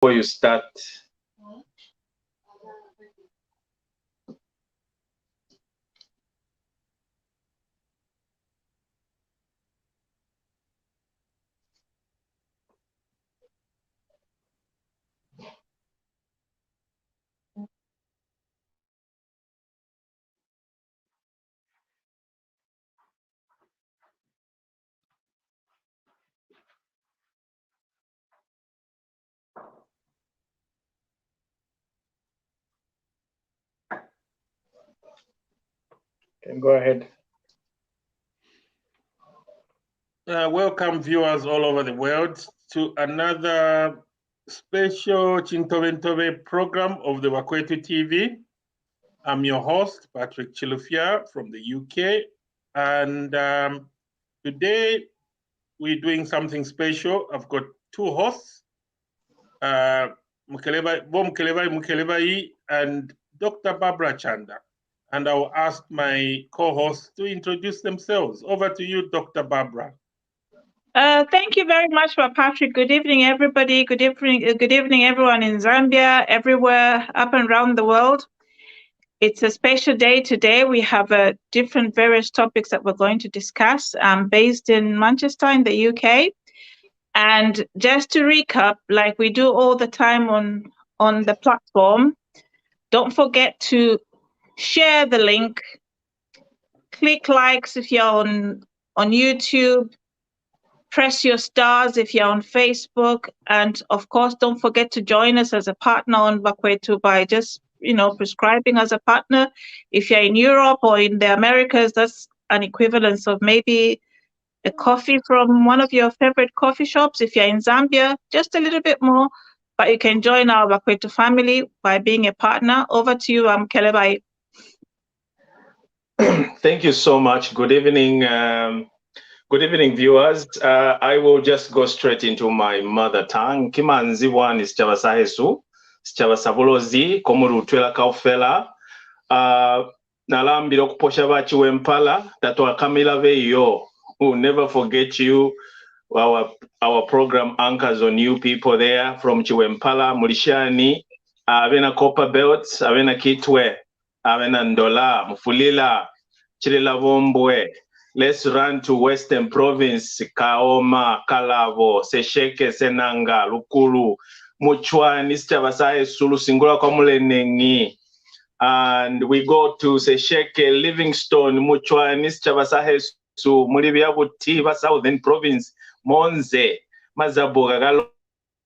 before you start. Can go ahead. Welcome viewers all over the world to another special Chintobe program of the Bakwetu TV. I'm your host, Patrick Chilufya from the UK. And today we're doing something special. I've got two hosts, Bo Mukelebai and Dr. Barbara Chanda. And I'll ask my co-hosts to introduce themselves. Over to you, Dr. Barbara. Thank you very much, Patrick. Good evening, everybody. Good evening, everyone in Zambia, everywhere, up and around the world. It's a special day today. We have different various topics that we're going to discuss. I'm based in Manchester in the UK. And just to recap, like we do all the time on the platform, don't forget to share the link, click likes if you're on YouTube, press your stars if you're on Facebook, and of course, don't forget to join us as a partner on Bakwetu by just, prescribing as a partner. If you're in Europe or in the Americas, that's an equivalence of maybe a coffee from one of your favorite coffee shops. If you're in Zambia, just a little bit more, but you can join our Bakwetu family by being a partner. Over to you, Kelebai. Thank you so much. Good evening. Good evening, viewers. I will just go straight into my mother tongue. Kimanzi one is Chavasahesu, Chavasabulozi, Komuru Twela Kaufela, Nalambiro Kuposha Wempala, Tatwa Kamila Veyo. We'll never forget you. Our program anchors on you people there from Chiwempala, Murishani, Avena Copper Belts, Avena Kitwe, Avena Ndola, Mufulila, Chirila Vombwe. Let's run to Western Province, Kaoma, Kalavo, Sesheke, Senanga, Lukulu, Muchwani, Chavasai, Sulu, Singula Komulenengi. And we go to Sesheke, Livingstone, Muchwani, Chavasai, Su, Muribia Butiva, Southern Province, Monze, Mazabuga,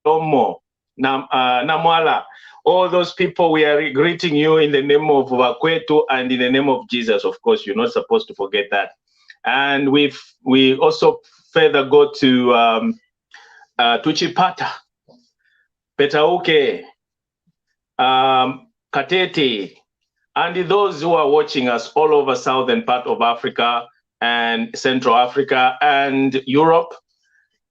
Galomo, Namwala. All those people, we are greeting you in the name of Bakwetu and in the name of Jesus. Of course, you're not supposed to forget that. And we also further go to Tuchipata, Petauke, Katete, and those who are watching us all over southern part of Africa and Central Africa and Europe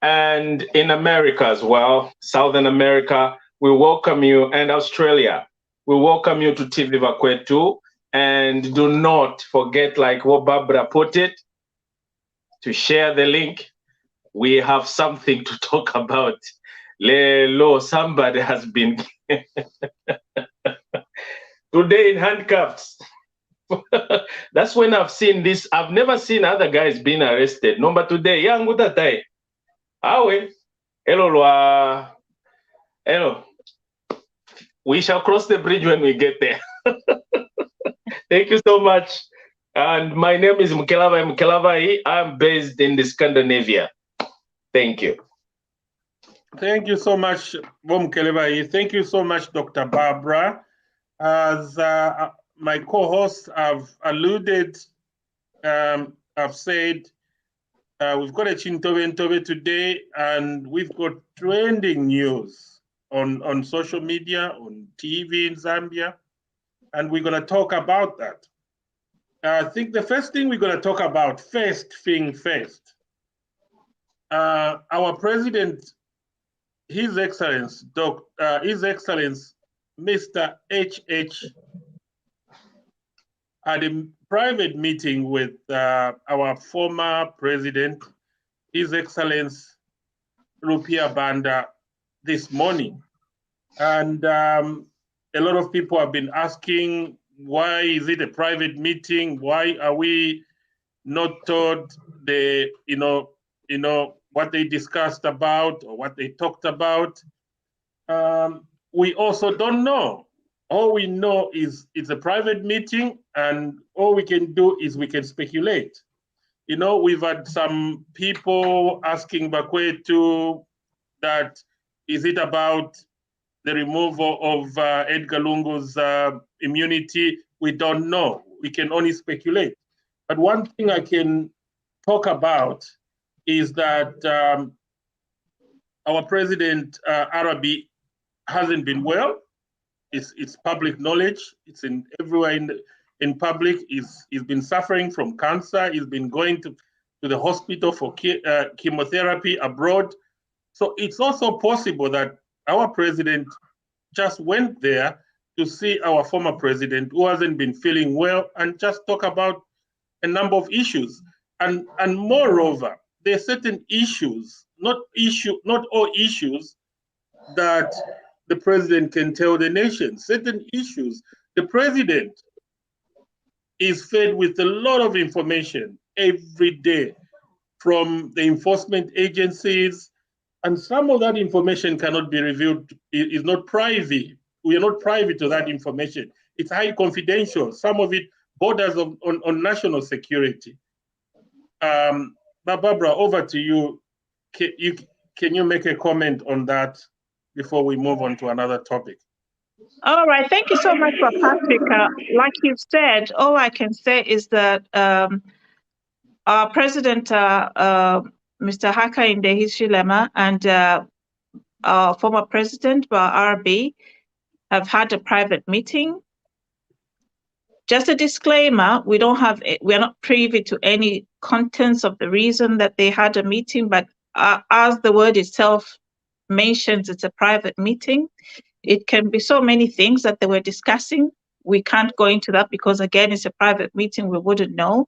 and in America as well, Southern America. We welcome you, and Australia. We welcome you to TV Bakwetu, and do not forget, like what Barbara put it, to share the link. We have something to talk about. Lelo, somebody has been today in handcuffs. That's when I've seen this. I've never seen other guys being arrested. No, but today, yangu tatai. Awe, hello, hello. We shall cross the bridge when we get there. Thank you so much. And my name is Mukelavai. I'm based in the Scandinavia. Thank you. Thank you so much, Mukelavai. Thank you so much, Dr. Barbara. As my co-hosts have alluded, I've said, we've got a Chintobe today, and we've got trending news on social media, on TV in Zambia, and we're going to talk about that. I think the first thing we're going to talk about, first thing first, our president, His Excellency, Mr. H.H. had a private meeting with our former president, His Excellency Rupia Banda, this morning. And a lot of people have been asking, why is it a private meeting? Why are we not told the, what they discussed about or what they talked about? We also don't know. All we know is it's a private meeting, and all we can do is we can speculate. We've had some people asking Bakwetu that, is it about the removal of Edgar Lungu's immunity? We don't know. We can only speculate. But one thing I can talk about is that our president, Arabi, hasn't been well. It's public knowledge. It's in everywhere in public. He's been suffering from cancer. He's been going to the hospital for chemotherapy abroad. So it's also possible that our president just went there to see our former president who hasn't been feeling well and just talk about a number of issues. And moreover, there are certain issues, not all issues that the president can tell the nation. Certain issues, the president is fed with a lot of information every day from the enforcement agencies, and some of that information cannot be revealed, is not private. We are not privy to that information. It's highly confidential. Some of it borders on national security. But Barbara, over to you. Can you make a comment on that before we move on to another topic? All right. Thank you so much, Patrick. Like you said, all I can say is that our president, Mr. Hakainde Hichilema, and our former president, RB, have had a private meeting. Just a disclaimer, we're not privy to any contents of the reason that they had a meeting, but as the word itself mentions, it's a private meeting. It can be so many things that they were discussing. We can't go into that because, again, it's a private meeting. We wouldn't know.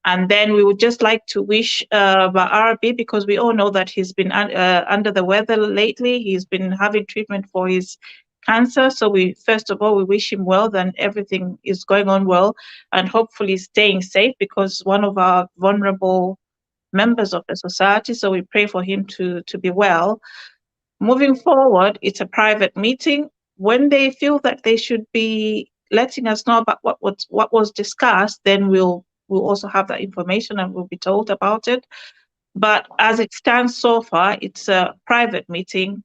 And then we would just like to wish RB, because we all know that he's been under the weather lately. He's been having treatment for his cancer. So first of all, we wish him well, then everything is going on well, and hopefully staying safe, because one of our vulnerable members of the society. So we pray for him to be well. Moving forward, it's a private meeting. When they feel that they should be letting us know about what was discussed, then we'll also have that information and we'll be told about it. But as it stands so far, it's a private meeting.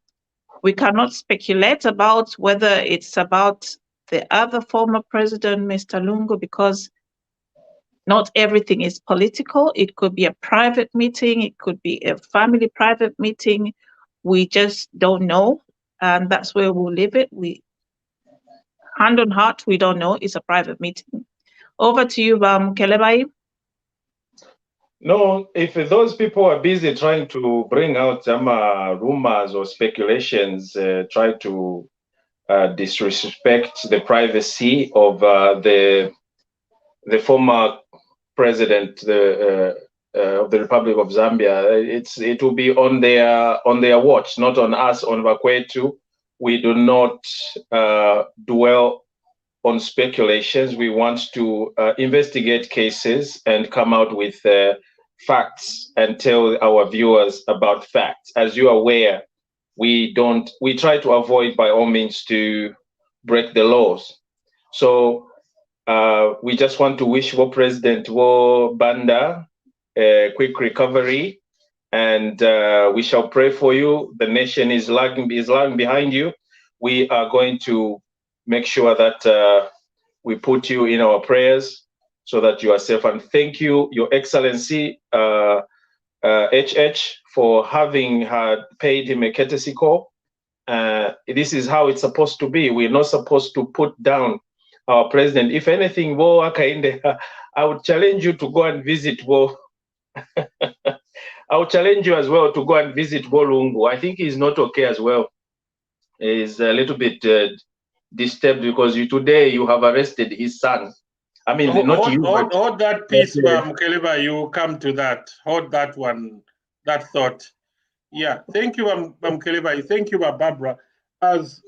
We cannot speculate about whether it's about the other former president, Mr. Lungu, because not everything is political. It could be a private meeting. It could be a family private meeting. We just don't know. And that's where we'll leave it. Hand on heart, we don't know. It's a private meeting. Over to you, Kelebai. No, if those people are busy trying to bring out some rumors or speculations, try to disrespect the privacy of the former president of the Republic of Zambia, it will be on their watch, not on us, on Bakwetu. We do not dwell on speculations. We want to investigate cases and come out with facts and tell our viewers about facts. As you are aware, we try to avoid by all means to break the laws. So we just want to wish President Banda a quick recovery, and we shall pray for you. The nation is lagging behind you. We are going to make sure that we put you in our prayers so that you are safe. And thank you, Your Excellency, HH, for having paid him a courtesy call. This is how it's supposed to be. We're not supposed to put down our president. If anything, I would challenge you to go and visit I would challenge you as well to go and visit Lungu. I think he's not okay as well. He's a little bit disturbed because today you have arrested his son. I mean, not you. Hold that piece, Mukeliba. You come to that. Hold that one, that thought. Yeah, thank you, Mukeliba. Thank you, Barbara. As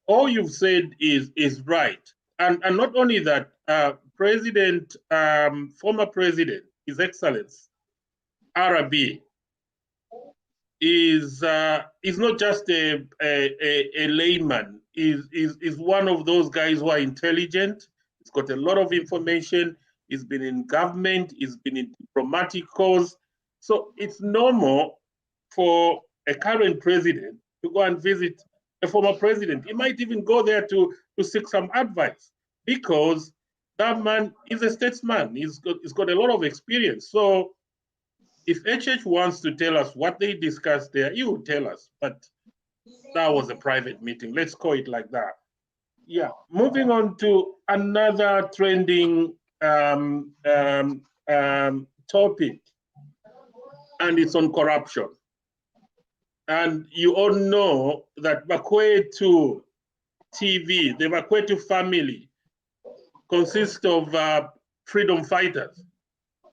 all you've said is right. And not only that, former President, His Excellency, Arabi, is not just a layman. Is one of those guys who are intelligent. He's got a lot of information. He's been in government. He's been in diplomatic cause. So it's normal for a current president to go and visit a former president. He might even go there to seek some advice, because that man is a statesman. He's got a lot of experience. So if HH wants to tell us what they discussed there, he will tell us. But that was a private meeting. Let's call it like that. Yeah. Moving on to another trending topic, and it's on corruption. And you all know that Bakwetu TV, the Bakwetu family, consists of freedom fighters.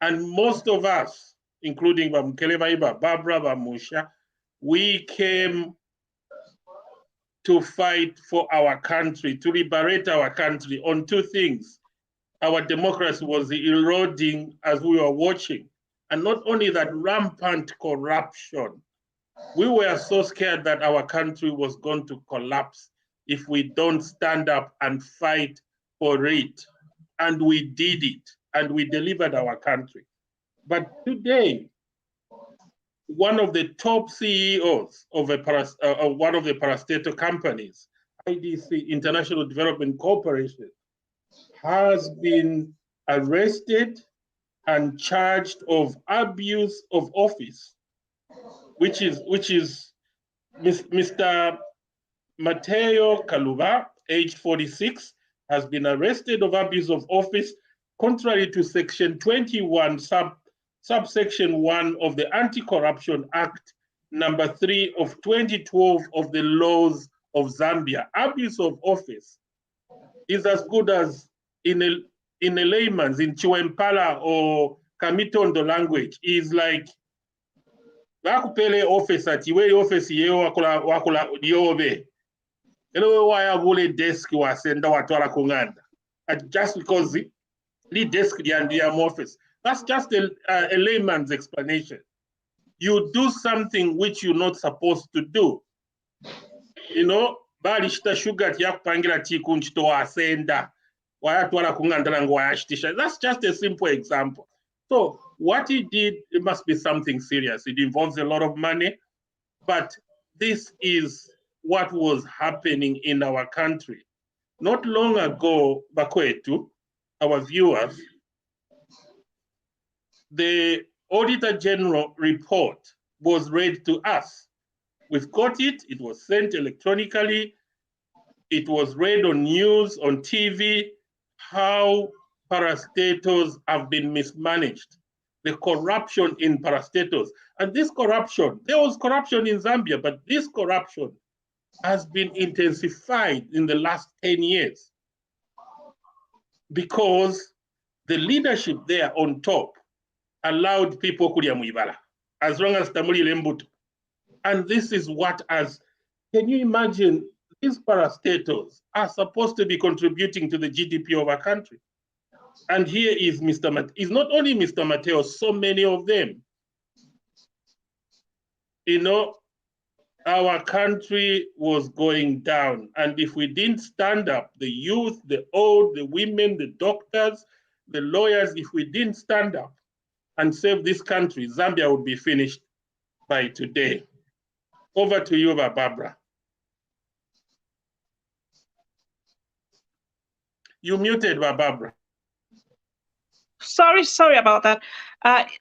And most of us, including Bamkeleva, Barbara, Bamusha, we came to fight for our country, to liberate our country on two things. Our democracy was eroding as we were watching. And not only that, rampant corruption. We were so scared that our country was going to collapse if we don't stand up and fight for it. And we did it, and we delivered our country. But today, one of the top CEOs of one of the parastatal companies, IDC, International Development Corporation, has been arrested and charged of abuse of office, which is Mr. Mateo Kaluba, age 46, has been arrested of abuse of office, contrary to Section 21, subsection 1 of the Anti-Corruption Act, number 3 of 2012 of the laws of Zambia. Abuse of office is as good as, in a layman's, in Chiwempala or Kamitondo language, is like bakupele office ati we office yeo wakula diobe. Elo waya bule desk wasenda watwala kunganda. Just because the desk the office. That's just a layman's explanation. You do something which you're not supposed to do. You know, balishita sugar yakupangira tikunchito wasenda. That's just a simple example. So what he did, it must be something serious. It involves a lot of money, but this is what was happening in our country. Not long ago, Bakwetu, our viewers, the Auditor General report was read to us. We've got it, it was sent electronically, it was read on news, on TV, how parastatals have been mismanaged, the corruption in parastatals. And this corruption, there was corruption in Zambia, but this corruption has been intensified in the last 10 years because the leadership there on top allowed people kulia muibala, as long as Tamuli Lembutu. And this is what can you imagine, these parastatals are supposed to be contributing to the GDP of our country. And here is Mr. Is not only Mr. Mateo, so many of them. You know, our country was going down. And if we didn't stand up, the youth, the old, the women, the doctors, the lawyers, if we didn't stand up and save this country, Zambia would be finished by today. Over to you, Barbara. You muted, Barbara. Sorry about that.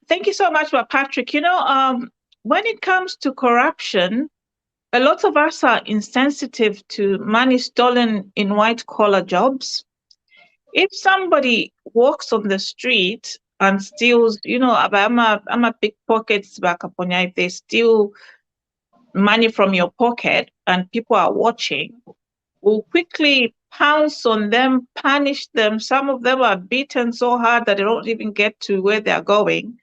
Thank you so much, Patrick. You know, when it comes to corruption, a lot of us are insensitive to money stolen in white-collar jobs. If somebody walks on the street and steals, you know, I'm a pickpockets back up on you. If they steal money from your pocket and people are watching, we'll quickly pounce on them, punish them. Some of them are beaten so hard that they don't even get to where they're going.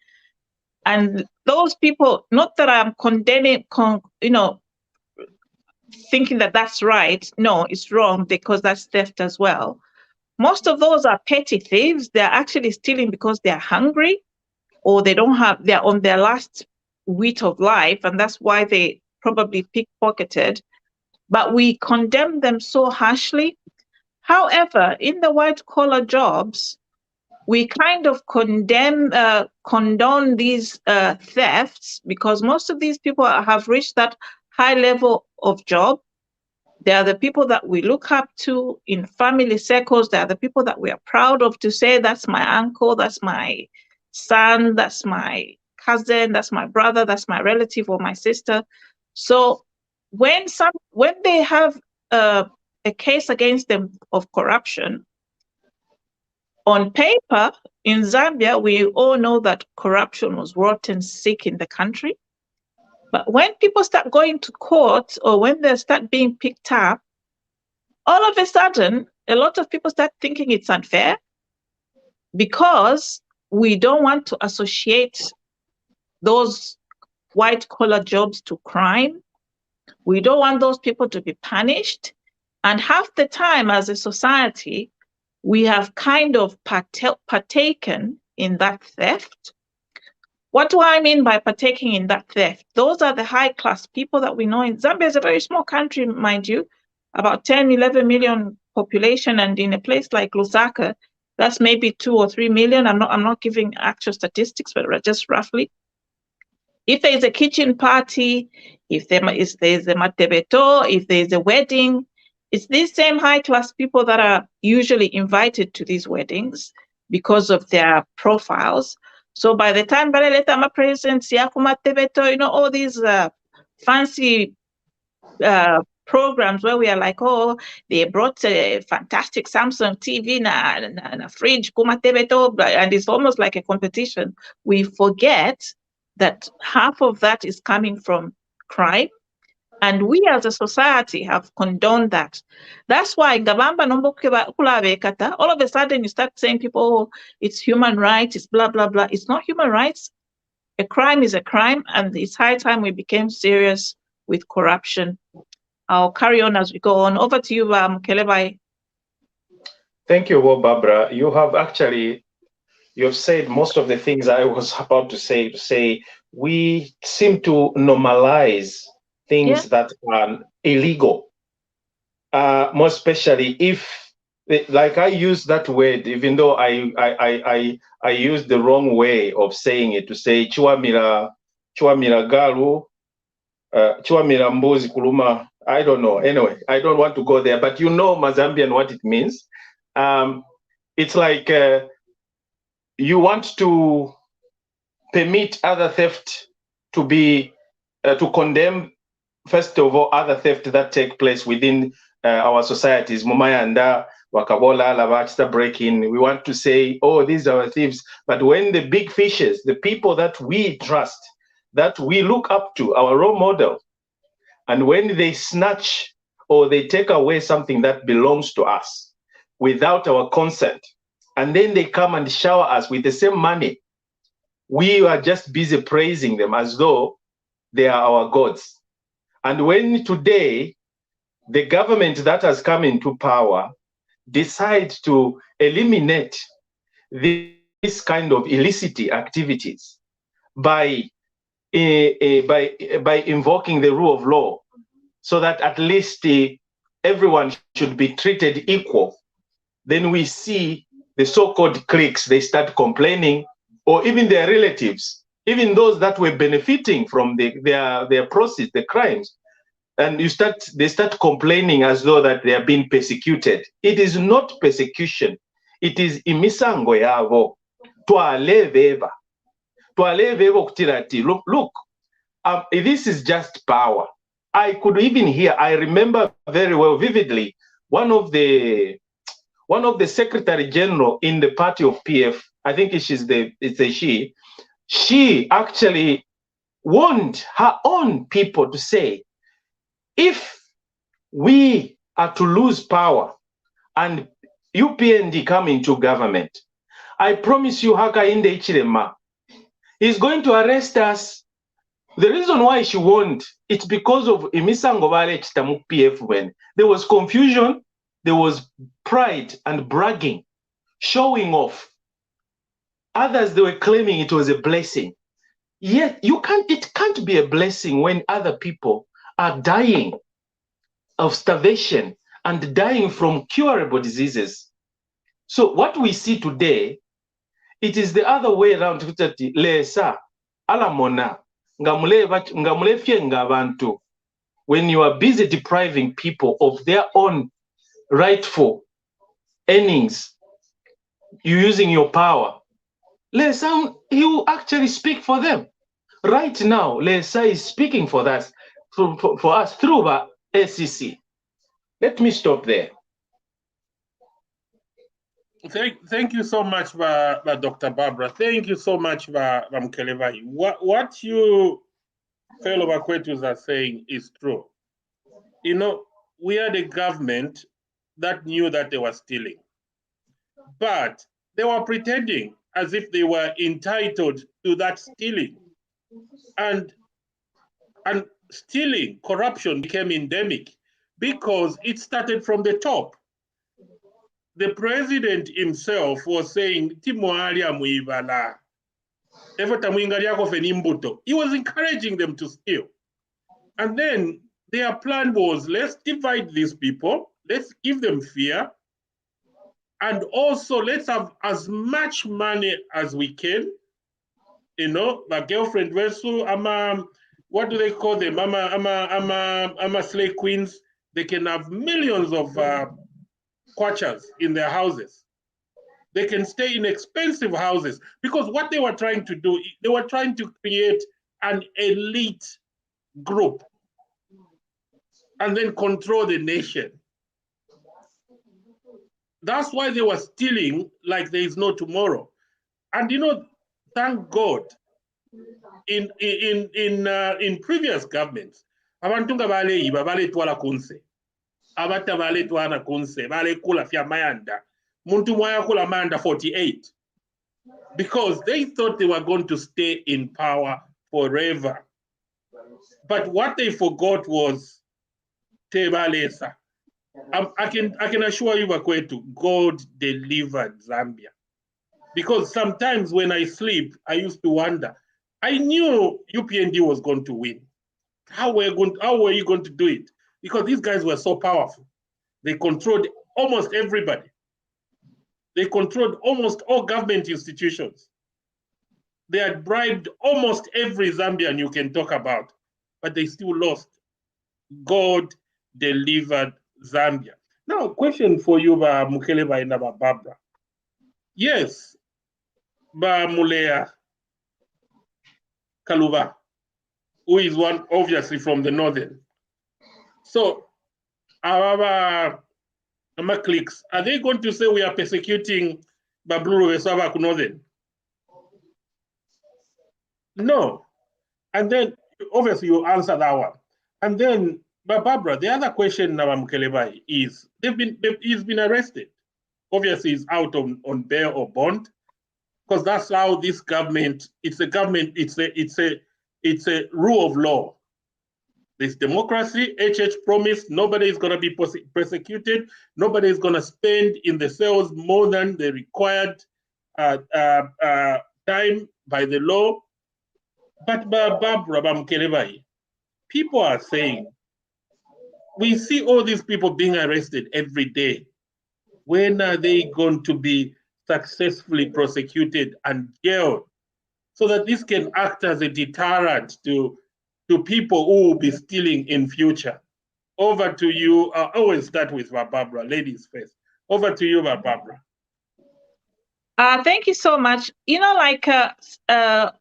And those people, not that I'm condemning, thinking that that's right. No, it's wrong because that's theft as well. Most of those are petty thieves. They're actually stealing because they're hungry or they're on their last wheat of life, and that's why they probably pickpocketed. But we condemn them so harshly. However, in the white collar jobs, we kind of condone these thefts because most of these people have reached that high level of job. They are the people that we look up to in family circles. They are the people that we are proud of to say, that's my uncle, that's my son, that's my cousin, that's my brother, that's my relative or my sister. So when they have a case against them of corruption, on paper, in Zambia, we all know that corruption was rotten sick in the country. But when people start going to court or when they start being picked up, all of a sudden, a lot of people start thinking it's unfair because we don't want to associate those white collar jobs to crime. We don't want those people to be punished. And half the time as a society, we have kind of partaken in that theft. What do I mean by partaking in that theft? Those are the high class people that we know in Zambia. Is a very small country, mind you, about 10, 11 million population. And in a place like Lusaka, that's maybe 2 or 3 million. I'm not giving actual statistics, but just roughly. If there is a kitchen party, if there is a matebeto, if there is a wedding, it's these same high-class people that are usually invited to these weddings because of their profiles. So by the time Bareleta presents Yakumatebeto, all these fancy programs where we are like, oh, they brought a fantastic Samsung TV and a fridge, Kumatebeto, and it's almost like a competition. We forget that half of that is coming from crime. And we as a society have condoned that. That's why all of a sudden you start saying people, oh, it's human rights, it's blah, blah, blah. It's not human rights. A crime is a crime, and it's high time we became serious with corruption. I'll carry on as we go on. Over to you, Kelebai. Thank you, Barbara. You have said most of the things I was about to say. We seem to normalize things that are illegal, more especially if, like I use that word, even though I use the wrong way of saying it, to say chiwamira galu, chiwamira mbuzi kuluma. I don't know. Anyway, I don't want to go there, but you know Mazambian what it means. It's like you want to permit other theft to be to condemn, first of all, other theft that take place within our societies. Mumayanda, Wakabola, Lavachta breaking. We want to say, oh, these are thieves. But when the big fishes, the people that we trust, that we look up to, our role model, and when they snatch or they take away something that belongs to us without our consent, and then they come and shower us with the same money, we are just busy praising them as though they are our gods. And when today the government that has come into power decides to eliminate this kind of illicit activities by invoking the rule of law, so that at least everyone should be treated equal, then we see the so-called cliques, they start complaining, or even their relatives, even those that were benefiting from their proceeds, the crimes, and they start complaining as though that they are being persecuted. It is not persecution. It is imisango yavo. Look, this is just power. I could even hear, I remember very well, vividly, one of the Secretary General in the party of PF, I think she actually warned her own people to say, if we are to lose power and UPND come into government, I promise you, Hakainde Ichirema, he's going to arrest us The reason why she won't, it's because of imisango balekitamu PF when there was confusion, there was pride and bragging, showing off. Others, they were claiming it was a blessing. Yet it can't be a blessing when other people are dying of starvation and dying from curable diseases. So what we see today, it is the other way around. Lesa alamona ngamulefye ngabantu. When you are busy depriving people of their own rightful earnings, you're using your power. Lesa, you actually speak for them. Right now, Lesa is speaking for us, for us through the ACC. Let me stop there. Thank you so much, Dr. Barbara. Thank you so much, Mkelevai. What you fellow Bakwetus are saying is true. You know, we had a government that knew that they were stealing, but they were pretending as if they were entitled to that stealing. And stealing, corruption became endemic because it started from the top. The president himself was saying, he was encouraging them to steal. And then their plan was, let's divide these people, let's give them fear, and also let's have as much money as we can. You know, my girlfriend, what do they call them? Slave queens. They can have millions of kwachas in their houses. They can stay in expensive houses because what they were trying to do, they were trying to create an elite group and then control the nation. That's why they were stealing like there is no tomorrow. And you know, thank God, in previous governments, abantu nga baleyiba baletwala kunse, abata baletwana kunse, balekula fya mayanda, muntu mwayakula mayanda 48, because they thought they were going to stay in power forever. But what they forgot was tebalesa. I can assure you, Bakwetu, God delivered Zambia. Because sometimes when I sleep, I used to wonder. I knew UPND was going to win. How were you going to do it? Because these guys were so powerful. They controlled almost everybody. They controlled almost all government institutions. They had bribed almost every Zambian you can talk about, but they still lost. God delivered Zambia. Now, question for you, Mukeleba and Barbara. Yes, Mulea Kaluba, who is one obviously from the northern. So, our cliques, are they going to say we are persecuting Baburu Vesava Northern? No. And then, obviously, you answer that one. And then, but Barbara, the other question now, Mukelebai, is he's been arrested. Obviously, he's out on bail or bond, because that's how this government. It's a government. It's a rule of law. There's democracy. HH promised nobody is going to be persecuted. Nobody is going to spend in the cells more than the required time by the law. But Barbara Mukelebai, people are saying, we see all these people being arrested every day. When are they going to be successfully prosecuted and jailed so that this can act as a deterrent to people who will be stealing in future? Over to you. I always start with Barbara, ladies first. Over to you, Barbara. Thank you so much. You know, like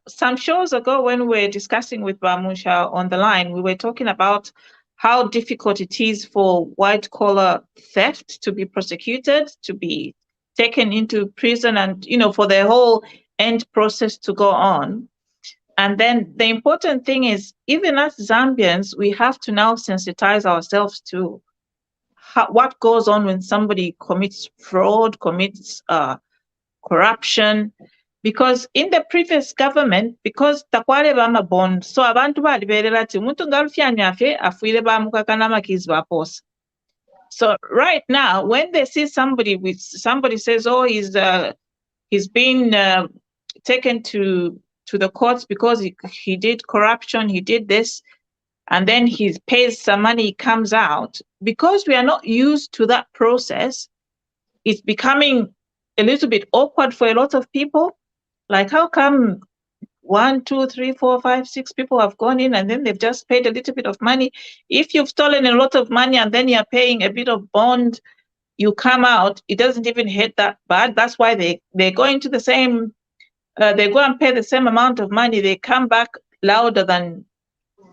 some shows ago when we were discussing with Bamusha on the line, we were talking about how difficult it is for white-collar theft to be prosecuted, to be taken into prison, and, you know, for the whole end process to go on. And then the important thing is, even as Zambians, we have to now sensitize ourselves to what goes on when somebody commits fraud, commits corruption. Because in the previous government, because takwale bama bond, so abantu bali berera ti muntu ngalufyanya afe afuire bamukaka n'amakizi baposa. So right now, when they see somebody says, oh, he's been taken to the courts because he did corruption, he did this, and then he pays some money, he comes out. Because we are not used to that process, it's becoming a little bit awkward for a lot of people. Like, how come 1, 2, 3, 4, 5, 6 people have gone in and then they've just paid a little bit of money? If you've stolen a lot of money and then you're paying a bit of bond, you come out, it doesn't even hit that bad. That's why they go into the same, they go and pay the same amount of money. They come back louder than,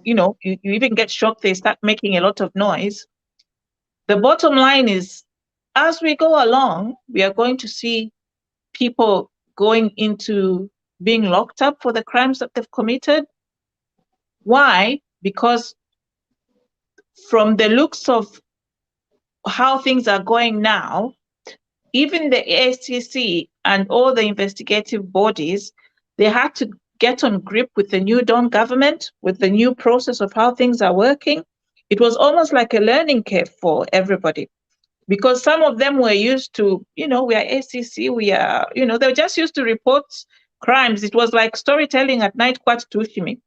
you even get shocked. They start making a lot of noise. The bottom line is, as we go along, we are going to see people going into being locked up for the crimes that they've committed. Why? Because from the looks of how things are going now, even the ACC and all the investigative bodies, they had to get on grip with the new Dawn government, with the new process of how things are working. It was almost like a learning curve for everybody, because some of them were used to, we are ACC, we are, they were just used to report crimes. It was like storytelling at night, quite tushimi.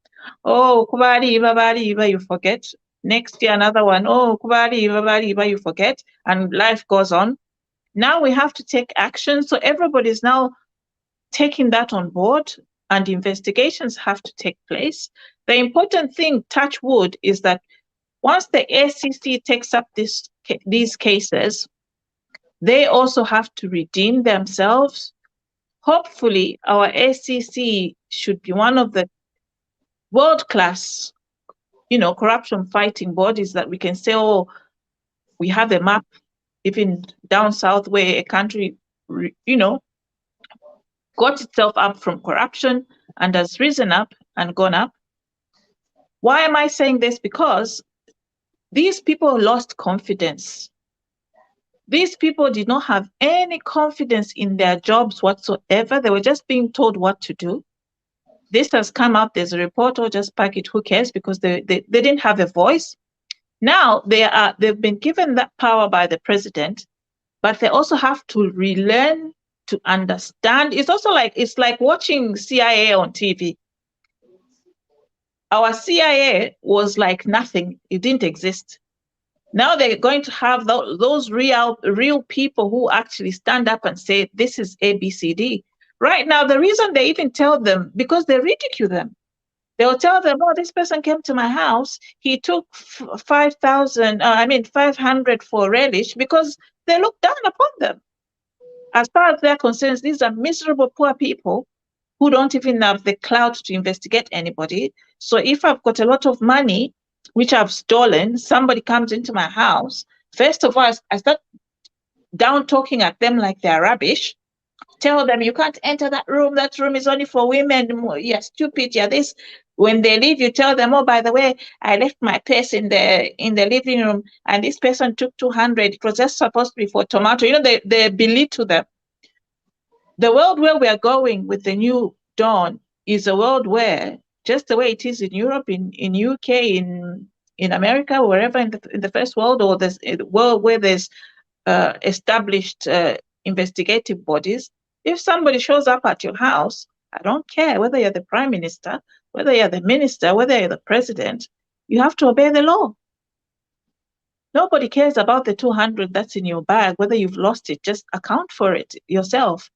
Oh, kubali iba, you forget. Next year, another one. Oh, kubali iba, you forget. And life goes on. Now we have to take action. So everybody's now taking that on board, and investigations have to take place. The important thing, touch wood, is that once the ACC takes up these cases, they also have to redeem themselves. Hopefully, our ACC should be one of the world-class, corruption fighting bodies that we can say, oh, we have a map, even down south, where a country, got itself up from corruption and has risen up and gone up. Why am I saying this? Because these people lost confidence. These people did not have any confidence in their jobs whatsoever. They were just being told what to do. This has come up. There's a report, or just pack it. Who cares? Because they didn't have a voice. Now they've been given that power by the president, but they also have to relearn to understand. It's also like watching CIA on TV. Our CIA was like nothing. It didn't exist. Now they're going to have those real people who actually stand up and say, this is ABCD. Right now, the reason they even tell them, because they ridicule them. They'll tell them, oh, this person came to my house. He took 500 for relish, because they look down upon them. As far as they're concerned, these are miserable, poor people who don't even have the clout to investigate anybody. So if I've got a lot of money, which I've stolen, somebody comes into my house, first of all, I start down talking at them like they're rubbish. Tell them, you can't enter that room is only for women, you're stupid, you're this. When they leave, you tell them, oh, by the way, I left my purse in the living room, and this person took 200. It was just supposed to be for tomato. They belittle them. The world where we are going with the new Dawn is a world where, just the way it is in Europe, in UK, in America, wherever in the first world, or there's a world where there's established investigative bodies, if somebody shows up at your house, I don't care whether you're the prime minister, whether you're the minister, whether you're the president, you have to obey the law. Nobody cares about the 200 that's in your bag, whether you've lost it, just account for it yourself.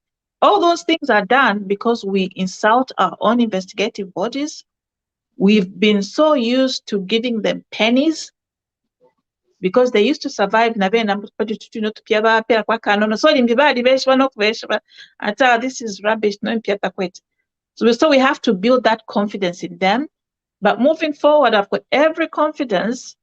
All those things are done because we insult our own investigative bodies. We've been so used to giving them pennies because they used to survive. This is rubbish. So we have to build that confidence in them. But moving forward, I've got every confidence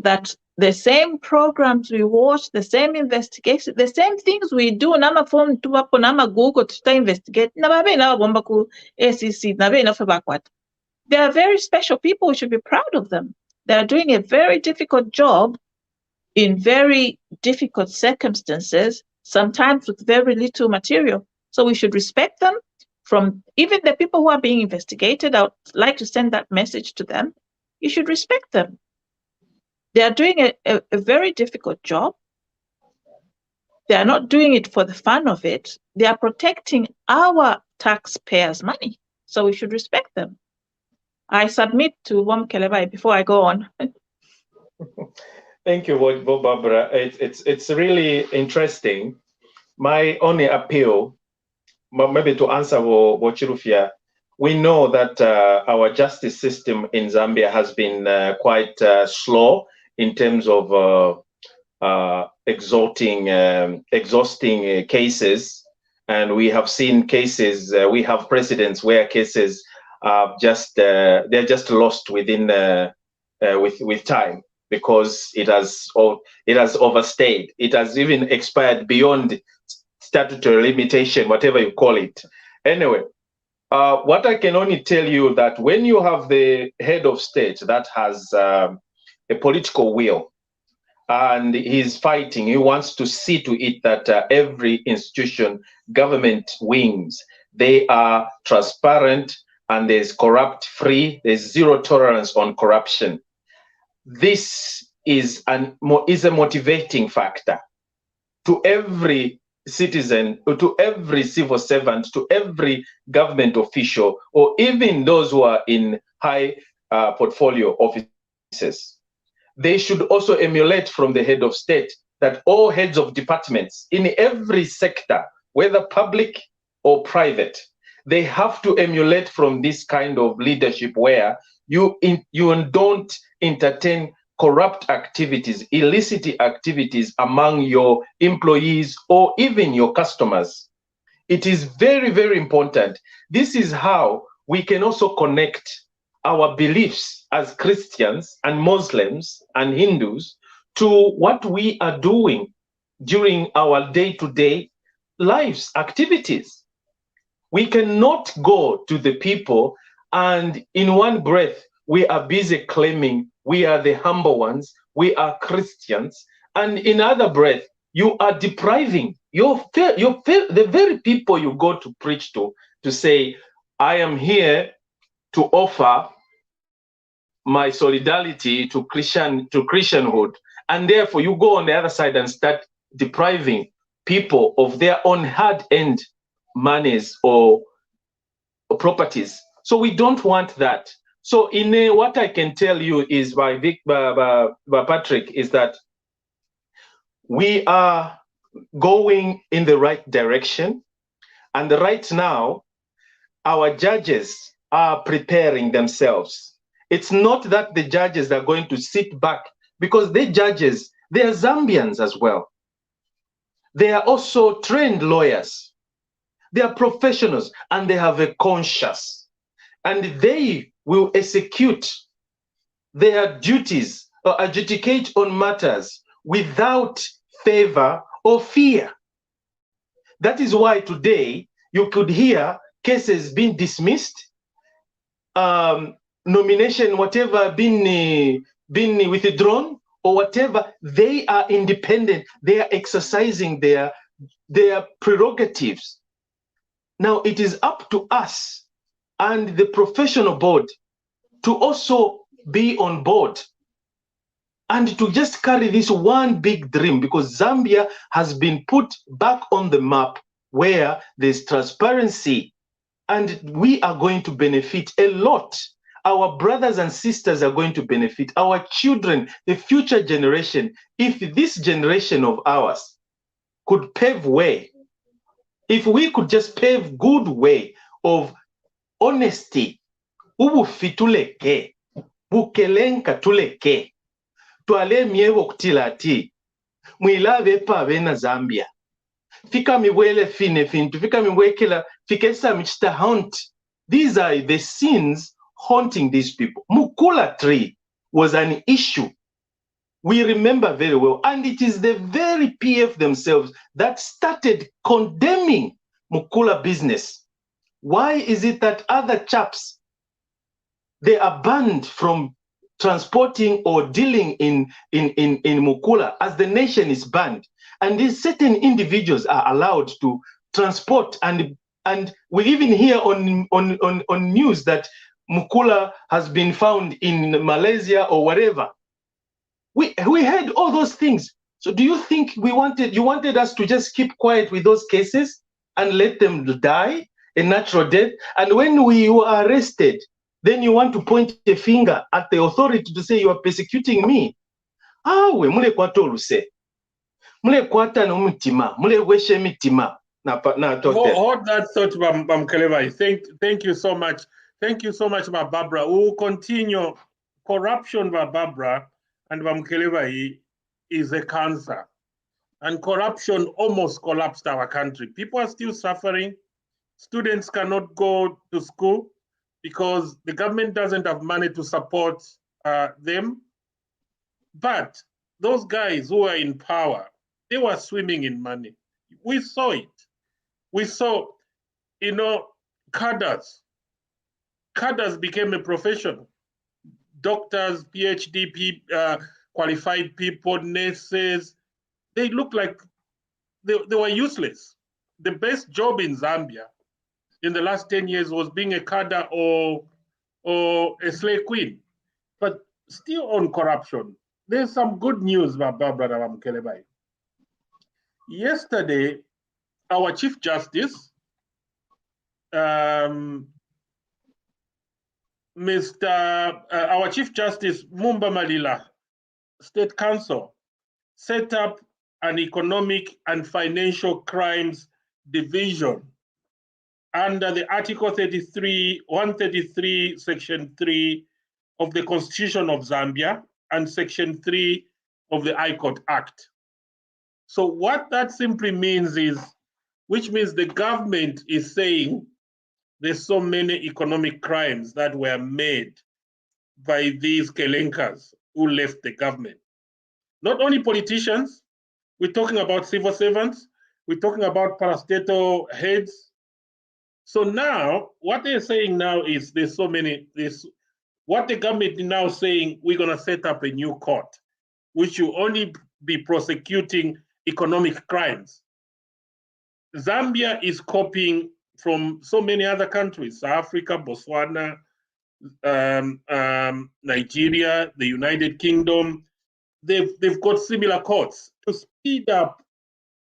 that the same programs we watch, the same investigation, the same things we do, nama form to up on Google to investigate. They are very special people. We should be proud of them. They are doing a very difficult job in very difficult circumstances, sometimes with very little material. So we should respect them. from even the people who are being investigated. I would like to send that message to them. You should respect them. They are doing a very difficult job. They are not doing it for the fun of it. They are protecting our taxpayers' money. So we should respect them. I submit to Wom Kelebai before I go on. Thank you, Barbara. It's really interesting. My only appeal, maybe to answer Chirufia, we know that our justice system in Zambia has been quite slow in terms of exhausting cases, and we have seen cases. We have precedents where cases are they're just lost within with time, because it has overstayed. It has even expired beyond statutory limitation, whatever you call it. Anyway, what I can only tell you that when you have the head of state that has a political will, and he's fighting, he wants to see to it that every institution, government wings, they are transparent and there's corrupt free, there's zero tolerance on corruption. This is a motivating factor to every citizen, to every civil servant, to every government official, or even those who are in high portfolio offices. They should also emulate from the head of state that all heads of departments in every sector, whether public or private, they have to emulate from this kind of leadership where you don't entertain corrupt activities, illicit activities among your employees or even your customers. It is very, very important. This is how we can also connect our beliefs as Christians and Muslims and Hindus to what we are doing during our day-to-day lives, activities. We cannot go to the people and in one breath, we are busy claiming we are the humble ones, we are Christians, and in other breath, you are depriving the very people you go to preach to say, I am here to offer my solidarity to Christianhood, and therefore you go on the other side and start depriving people of their own hard-earned monies or properties. So we don't want that. So what I can tell you is by Patrick is that we are going in the right direction, and right now our judges are preparing themselves. It's not that the judges are going to sit back, because the judges, they are Zambians as well. They are also trained lawyers. They are professionals and they have a conscience, and they will execute their duties or adjudicate on matters without favor or fear. That is why today you could hear cases being dismissed, nomination, whatever, been withdrawn or whatever. They are independent. They are exercising their prerogatives. Now it is up to us and the professional board to also be on board and to just carry this one big dream, because Zambia has been put back on the map where there's transparency, and we are going to benefit a lot. Our brothers and sisters are going to benefit, our children, the future generation. If this generation of ours could pave way, if we could just pave good way of honesty, ubufituleke, bukelenka tuleke, twale miewo kutilati, mwilave pa vena Zambia. Fika miwele fine fintu, fika miwekela, fikesa michita haunt. These are the sins haunting these people. Mukula tree was an issue. We remember very well, and it is the very PF themselves that started condemning Mukula business. Why is it that other chaps, they are banned from transporting or dealing in Mukula, as the nation is banned, and these certain individuals are allowed to transport and And we even hear on news that Mukula has been found in Malaysia or whatever. We heard all those things. So do you think you wanted us to just keep quiet with those cases and let them die a natural death? And when we were arrested, then you want to point a finger at the authority to say you are persecuting me? We mule kwata oluse. Mule kwata no mutima, mule weshe mitima. Hold that thought, Bamkeleva. Thank you so much. Thank you so much, Barbara. We will continue. Corruption, Barbara, and Bamkeleva is a cancer. And corruption almost collapsed our country. People are still suffering. Students cannot go to school because the government doesn't have money to support them. But those guys who are in power, they were swimming in money. We saw it. We saw, cadres. Cadres became a profession. Doctors, PhD, qualified people, nurses, they looked like they were useless. The best job in Zambia in the last 10 years was being a cadre or a slave queen. But still on corruption, there's some good news about Barbara Mukelebai. Yesterday, our Chief Justice, our Chief Justice Mumba Malila, State Council, set up an economic and financial crimes division under the Article 133, Section 3 of the Constitution of Zambia and Section 3 of the High Court Act. So what that simply means is, which means the government is saying there's so many economic crimes that were made by these Kelenkas who left the government. Not only politicians, we're talking about civil servants, we're talking about parastatal heads. So now, what they're saying now is there's so many, what the government is now saying, we're gonna set up a new court, which will only be prosecuting economic crimes. Zambia is copying from so many other countries, South Africa, Botswana, Nigeria, the United Kingdom. They've got similar courts to speed up.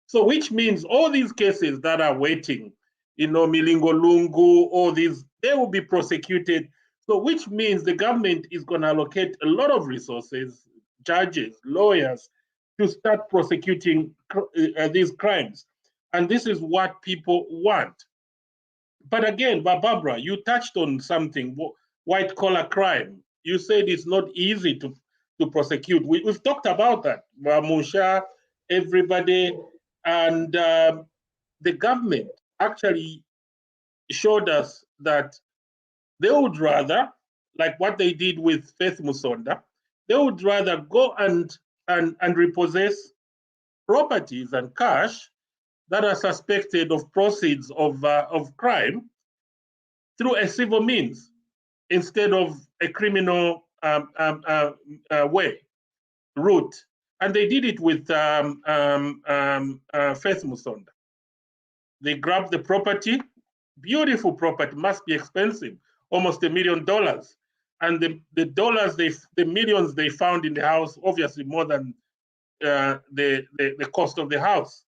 So which means all these cases that are waiting, Milingo Lungu, all these, they will be prosecuted. So which means the government is going to allocate a lot of resources, judges, lawyers, to start prosecuting these crimes. And this is what people want. But again, Barbara, you touched on something, white collar crime. You said it's not easy to prosecute. We've talked about that, Musha, everybody, and the government actually showed us that they would rather, like what they did with Faith Musonda, they would rather go and repossess properties and cash that are suspected of proceeds of crime through a civil means instead of a criminal route. And they did it with Faith Musonda. They grabbed the property, beautiful property, must be expensive, almost $1 million. And the dollars, the millions they found in the house, obviously more than the cost of the house.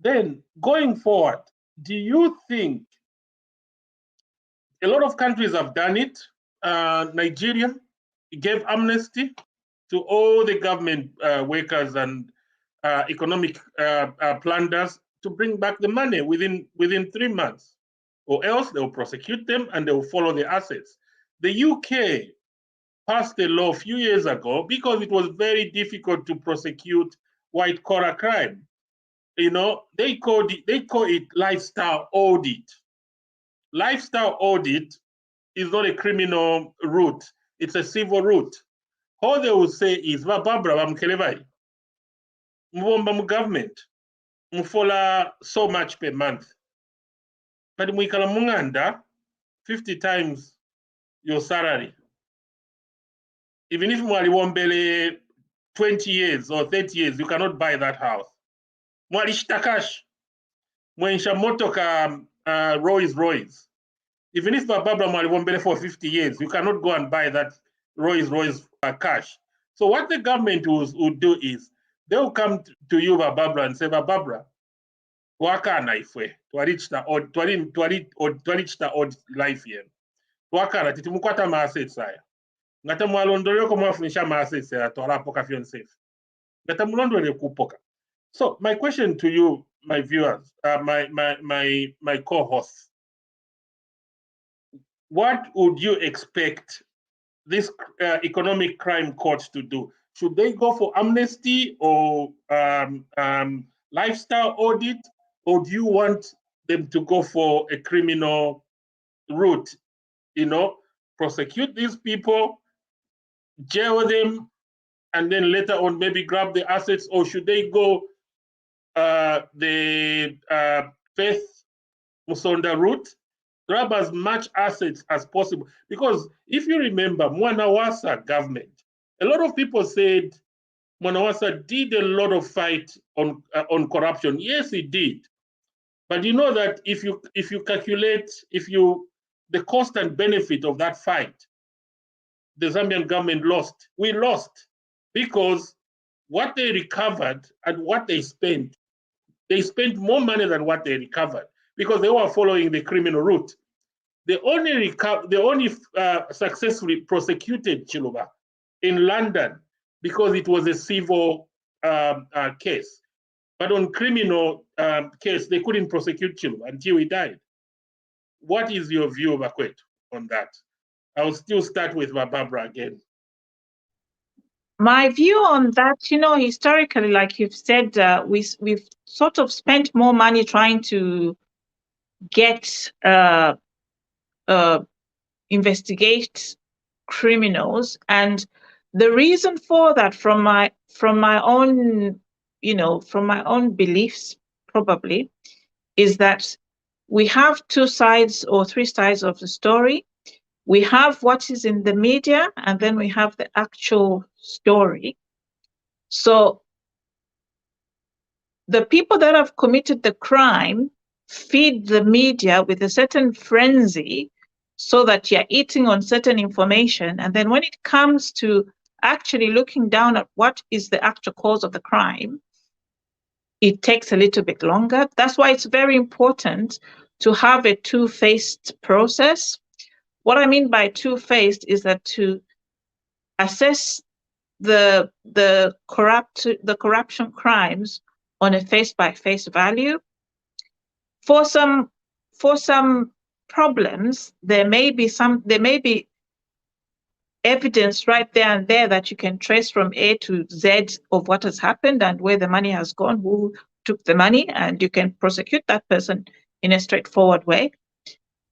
Then going forward, do you think a lot of countries have done it? Nigeria gave amnesty to all the government workers and economic plunderers to bring back the money within 3 months, or else they will prosecute them and they will follow the assets. The UK passed a law a few years ago because it was very difficult to prosecute white collar crime. They call it lifestyle audit. Lifestyle audit is not a criminal route, it's a civil route. All they will say is, Barbara Bamkelevai, Mwomba government, Mufola so much per month. But Mwikala Munganda, 50 times your salary. Even if Mwali Wombele 20 years or 30 years, you cannot buy that house. Mwali Shtakash, Mwensha motoka Rolls Royce. Even if Barbara Mwalivombele for 50 years, you cannot go and buy that Rolls Royce cash. So what the government would do is, they will come to you, Barbara, and say, Barbara, wakana ifwe, twalichita odd life here. Wakana, titimukwata ma-assets saya. Ngata mwalondole ko mwafunisha ma-assets ya, twala poka fiyon safe. Ngata mwalondole kupoka. So my question to you, my viewers, my co-hosts, what would you expect this economic crime court to do? Should they go for amnesty or lifestyle audit, or do you want them to go for a criminal route? You know, prosecute these people, jail them, and then later on maybe grab the assets, or should they go the Faith Musonda route, grab as much assets as possible? Because if you remember, Mwanawasa government, a lot of people said Mwanawasa did a lot of fight on corruption. Yes, he did. But you know that if you calculate, the cost and benefit of that fight, the Zambian government lost. We lost because what they recovered and what they spent more money than what they recovered because they were following the criminal route. They only successfully prosecuted Chiluba in London because it was a civil case. But on criminal case, they couldn't prosecute Chiluba until he died. What is your view, Bakwetu, on that? I will still start with Barbara again. My view on that, historically, like you've said, we've sort of spent more money trying to get investigate criminals, and the reason for that, from my own beliefs, probably, is that we have two sides or three sides of the story. We have what is in the media, and then we have the actual story. So the people that have committed the crime feed the media with a certain frenzy so that you're eating on certain information. And then when it comes to actually looking down at what is the actual cause of the crime, it takes a little bit longer. That's why it's very important to have a two-faced process. What I mean by two-faced is that to assess the corruption crimes on a face-by-face value. For some problems, there may be evidence right there and there that you can trace from A to Z of what has happened and where the money has gone, who took the money, and you can prosecute that person in a straightforward way.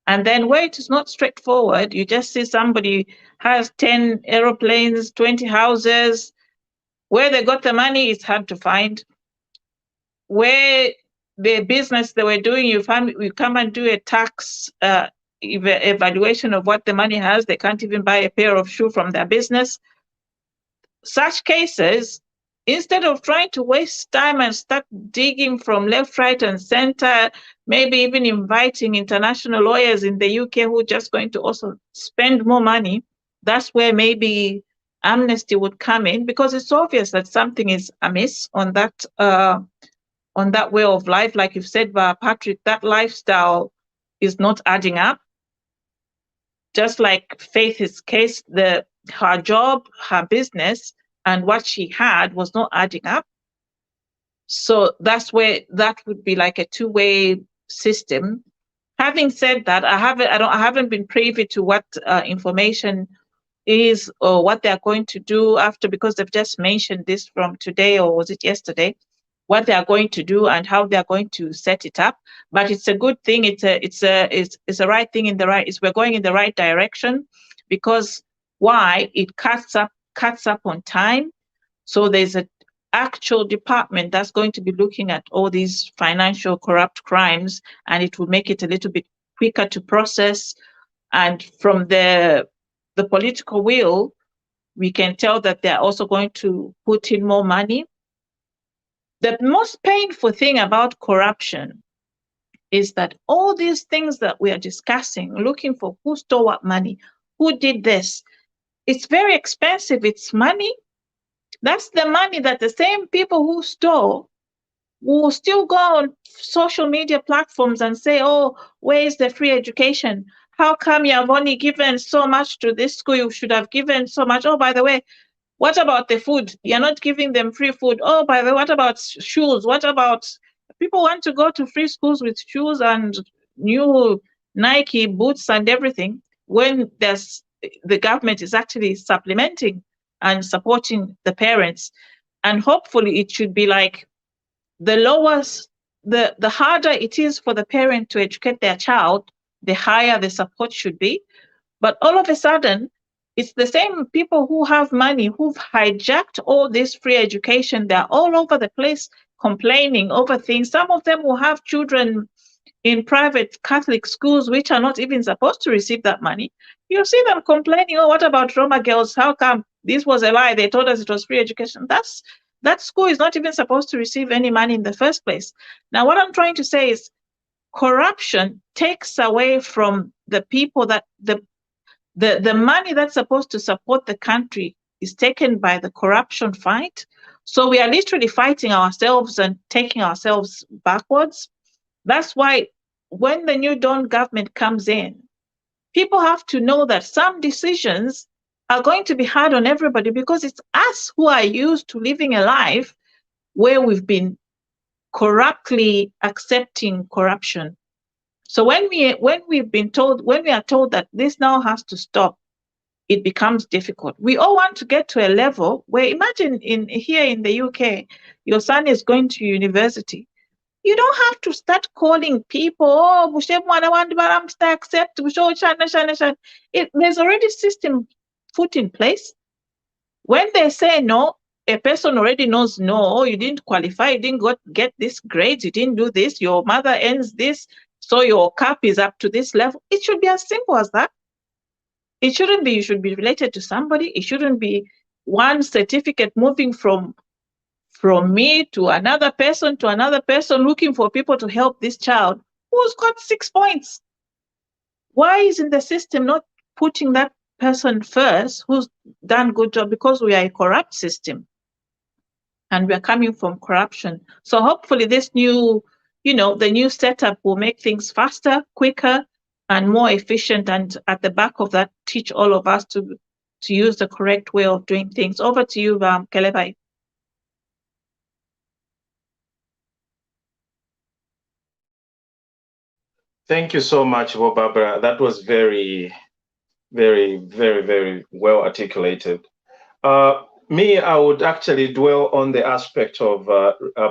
And then where it is not straightforward, you just see somebody has 10 aeroplanes, 20 houses. Where they got the money, it's hard to find. Where the business they were doing, you come and do a tax evaluation of what the money has. They can't even buy a pair of shoes from their business. Such cases, instead of trying to waste time and start digging from left, right, and center, maybe even inviting international lawyers in the UK who are just going to also spend more money, that's where maybe amnesty would come in, because it's obvious that something is amiss on that way of life. Like you've said, Patrick, that lifestyle is not adding up. Just like Faith's case, her job, her business, and what she had was not adding up. So that's where that would be like a two-way system. Having said that, I haven't been privy to what information is or what they are going to do after, because they've just mentioned this from today, or was it yesterday, what they are going to do and how they are going to set it up. But it's a good thing. It's a right thing we're going in the right direction, because why? It cuts up on time. So there's an actual department that's going to be looking at all these financial corrupt crimes, and it will make it a little bit quicker to process. And from the political will, we can tell that they're also going to put in more money. The most painful thing about corruption is that all these things that we are discussing, looking for who stole what money, who did this, it's very expensive. It's money. That's the money that the same people who stole will still go on social media platforms and say, oh, where is the free education? How come you have only given so much to this school? You should have given so much. Oh, by the way, what about the food? You're not giving them free food. Oh, by the way, what about shoes? What about people want to go to free schools with shoes and new Nike boots and everything when the government is actually supplementing and supporting the parents. And hopefully it should be like the harder it is for the parent to educate their child, the higher the support should be. But all of a sudden, it's the same people who have money who've hijacked all this free education. They're all over the place complaining over things. Some of them will have children in private Catholic schools which are not even supposed to receive that money. You see them complaining, oh, what about Roma girls? How come this was a lie? They told us it was free education. That school is not even supposed to receive any money in the first place. Now, what I'm trying to say is corruption takes away from the people that the money that's supposed to support the country is taken by the corruption fight. So we are literally fighting ourselves and taking ourselves backwards. That's why when the New Dawn government comes in, people have to know that some decisions are going to be hard on everybody because it's us who are used to living a life where we've been corruptly accepting corruption. So when we are told that this now has to stop, it becomes difficult. We all want to get to a level where, imagine here in the UK, your son is going to university. You don't have to start calling people, oh, accept. There's already system put in place. When they say no, a person already knows, no, you didn't qualify, you didn't get this grade, you didn't do this, your mother earns this, so your cap is up to this level. It should be as simple as that. It shouldn't be you should be related to somebody. It shouldn't be one certificate moving from me to another person looking for people to help this child who's got 6 points. Why isn't the system not putting that person first who's done good job? Because we are a corrupt system and we are coming from corruption. So hopefully this new, the new setup will make things faster, quicker, and more efficient, and at the back of that, teach all of us to use the correct way of doing things. Over to you, Kelebai. Thank you so much, Barbara. That was very, very, very, very well articulated. Me, I would actually dwell on the aspect of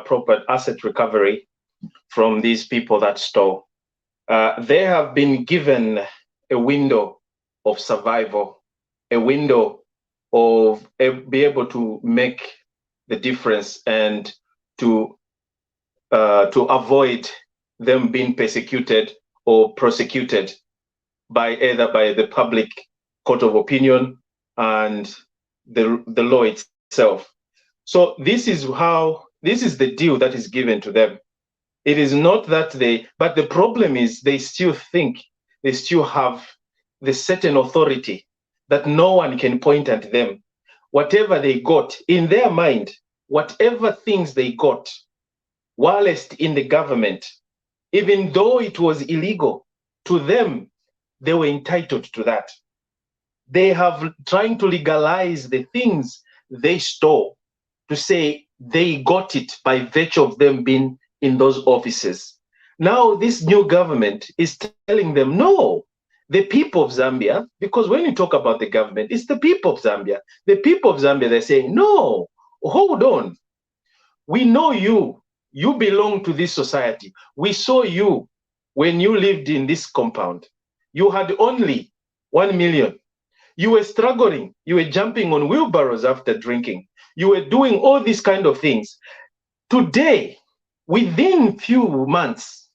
proper asset recovery from these people that stole. They have been given a window of survival, a window of be able to make the difference and to avoid them being persecuted or prosecuted either by the public court of opinion and the law itself. So this is the deal that is given to them. It is not that but the problem is they still think they still have the certain authority that no one can point at them. Whatever they got in their mind, whatever things they got, whilst in the government, even though it was illegal, to them, they were entitled to that. They have trying to legalize the things they stole to say they got it by virtue of them being in those offices. Now this new government is telling them, no, the people of Zambia, because when you talk about the government, it's the people of Zambia. The people of Zambia, they're saying, no, hold on. We know you. You belong to this society. We saw you when you lived in this compound. You had only 1 million. You were struggling. You were jumping on wheelbarrows after drinking. You were doing all these kind of things. Today, within few months,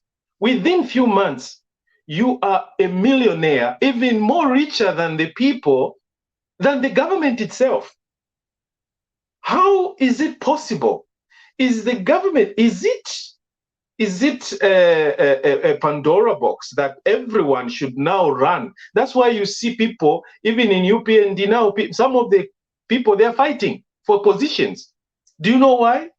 you are a millionaire, even more richer than the people, than the government itself. How is it possible? Is the government, is Is it a Pandora box that everyone should now run? That's why you see people, even in UPND now, some of the people, they are fighting for positions. Do you know why?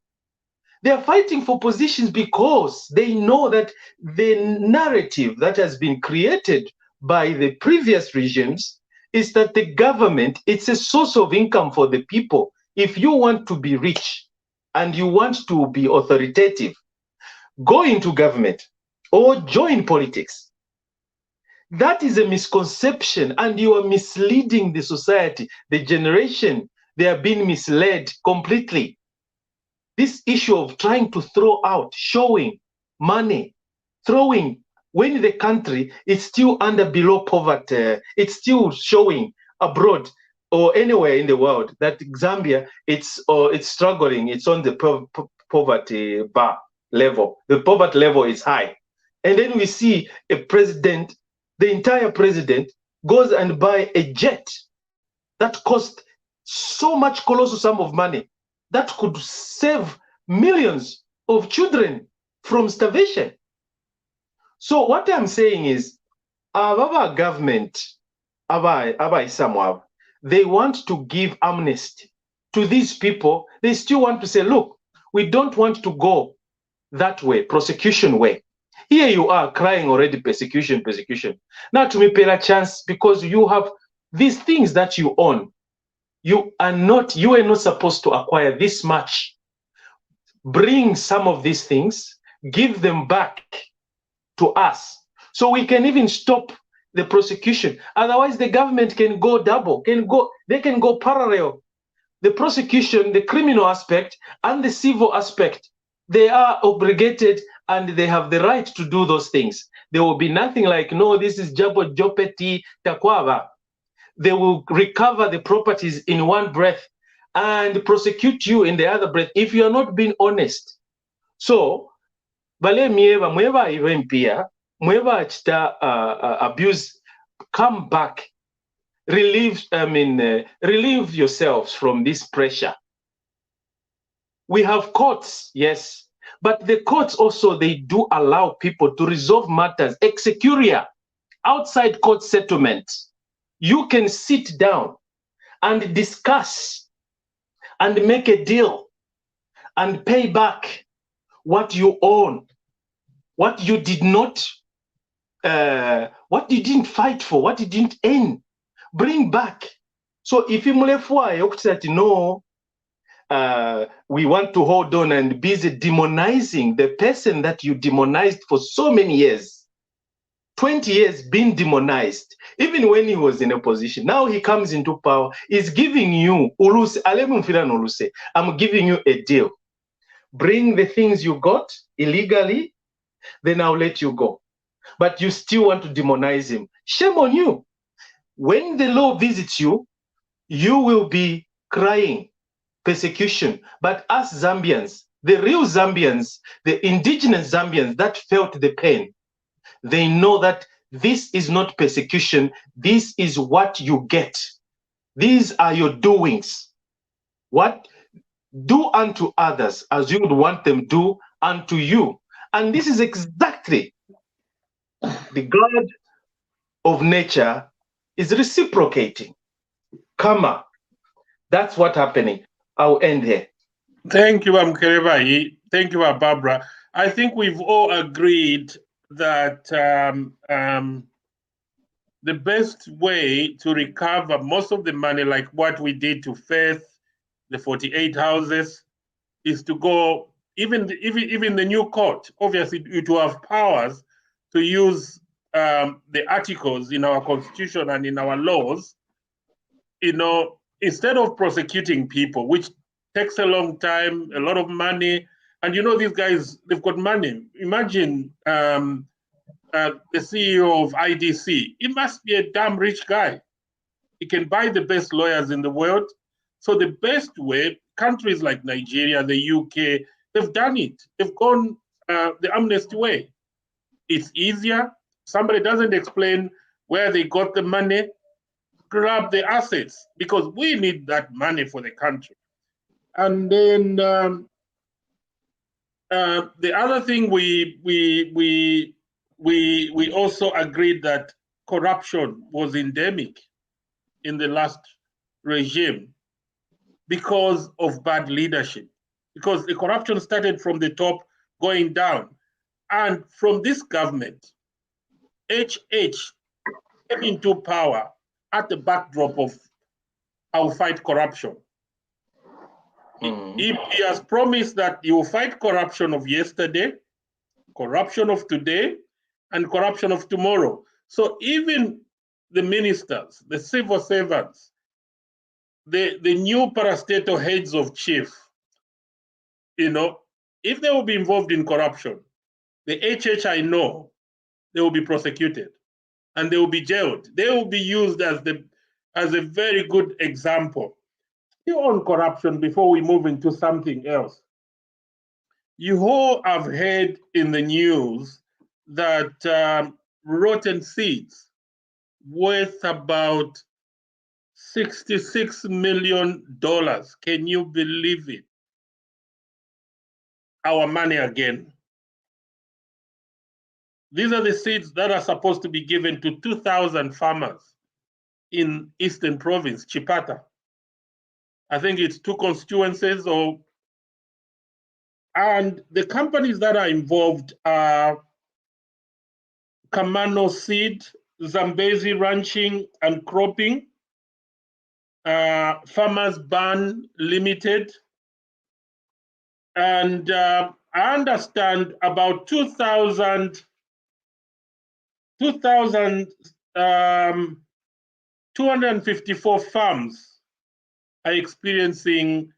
They are fighting for positions because they know that the narrative that has been created by the previous regimes is that the government, it's a source of income for the people. If you want to be rich and you want to be authoritative, go into government or join politics. That is a misconception, and you are misleading the society, the generation. They are being misled completely. This issue of trying to throw out, showing money, throwing, when the country is still under below poverty, it's still showing abroad or anywhere in the world that Zambia, it's struggling, it's on the poverty bar level. The poverty level is high. And then we see a president, the entire president goes and buy a jet that cost so much colossal sum of money that could save millions of children from starvation. So what I'm saying is, our government, they want to give amnesty to these people. They still want to say, look, we don't want to go that way, prosecution way. Here you are crying already, persecution. Now to me, pay a chance, because you have these things that you own. You are not supposed to acquire this much. Bring some of these things, give them back to us, so we can even stop the prosecution. Otherwise, the government can go double, they can go parallel. The prosecution, the criminal aspect, and the civil aspect, they are obligated and they have the right to do those things. There will be nothing like, no, this is Jabo Jopeti Takwaba. They will recover the properties in one breath and prosecute you in the other breath if you are not being honest. So, bale mieva mweva even pia, mweva chita abuse, come back, relieve yourselves from this pressure. We have courts, yes, but the courts also, they do allow people to resolve matters ex securia, outside court settlement. You can sit down and discuss and make a deal and pay back what you own, what you did not, what you didn't fight for, what you didn't earn. Bring back. So if you no, we want to hold on and busy demonizing the person that you demonized for so many years. 20 years being demonized, even when he was in opposition. Now he comes into power, he's giving you, I'm giving you a deal. Bring the things you got illegally, then I'll let you go. But you still want to demonize him. Shame on you. When the law visits you, you will be crying persecution. But us Zambians, the real Zambians, the indigenous Zambians that felt the pain, they know that this is not persecution. This is what you get. These are your doings. What? Do unto others as you would want them do unto you. And this is exactly the God of nature is reciprocating. Karma. That's what's happening. I'll end here. Thank you, Mkelebai. Thank you, Barbara. I think we've all agreed that the best way to recover most of the money, like what we did to Faith, the 48 houses, is to go, even the new court, obviously it will have powers to use the articles in our constitution and in our laws, instead of prosecuting people, which takes a long time, a lot of money. And these guys, they've got money. Imagine the CEO of IDC. He must be a damn rich guy. He can buy the best lawyers in the world. So the best way, countries like Nigeria, the UK, they've done it. They've gone the amnesty way. It's easier. Somebody doesn't explain where they got the money. Grab the assets, because we need that money for the country. And then The other thing we also agreed that corruption was endemic in the last regime because of bad leadership, because the corruption started from the top going down. And from this government, HH came into power at the backdrop of "I'll fight corruption." He has promised that he will fight corruption of yesterday, corruption of today, and corruption of tomorrow. So even the ministers, the civil servants, the new parastatal heads of chief, if they will be involved in corruption, the HH, I know, they will be prosecuted and they will be jailed. They will be used as a very good example. Still on corruption, before we move into something else, you all have heard in the news that rotten seeds worth about $66 million. Can you believe it? Our money again. These are the seeds that are supposed to be given to 2,000 farmers in Eastern Province, Chipata. I think it's 2 constituencies, and the companies that are involved are Kamano Seed, Zambezi Ranching and Cropping, Farmers Ban Limited, and I understand about 254 farms are experiencing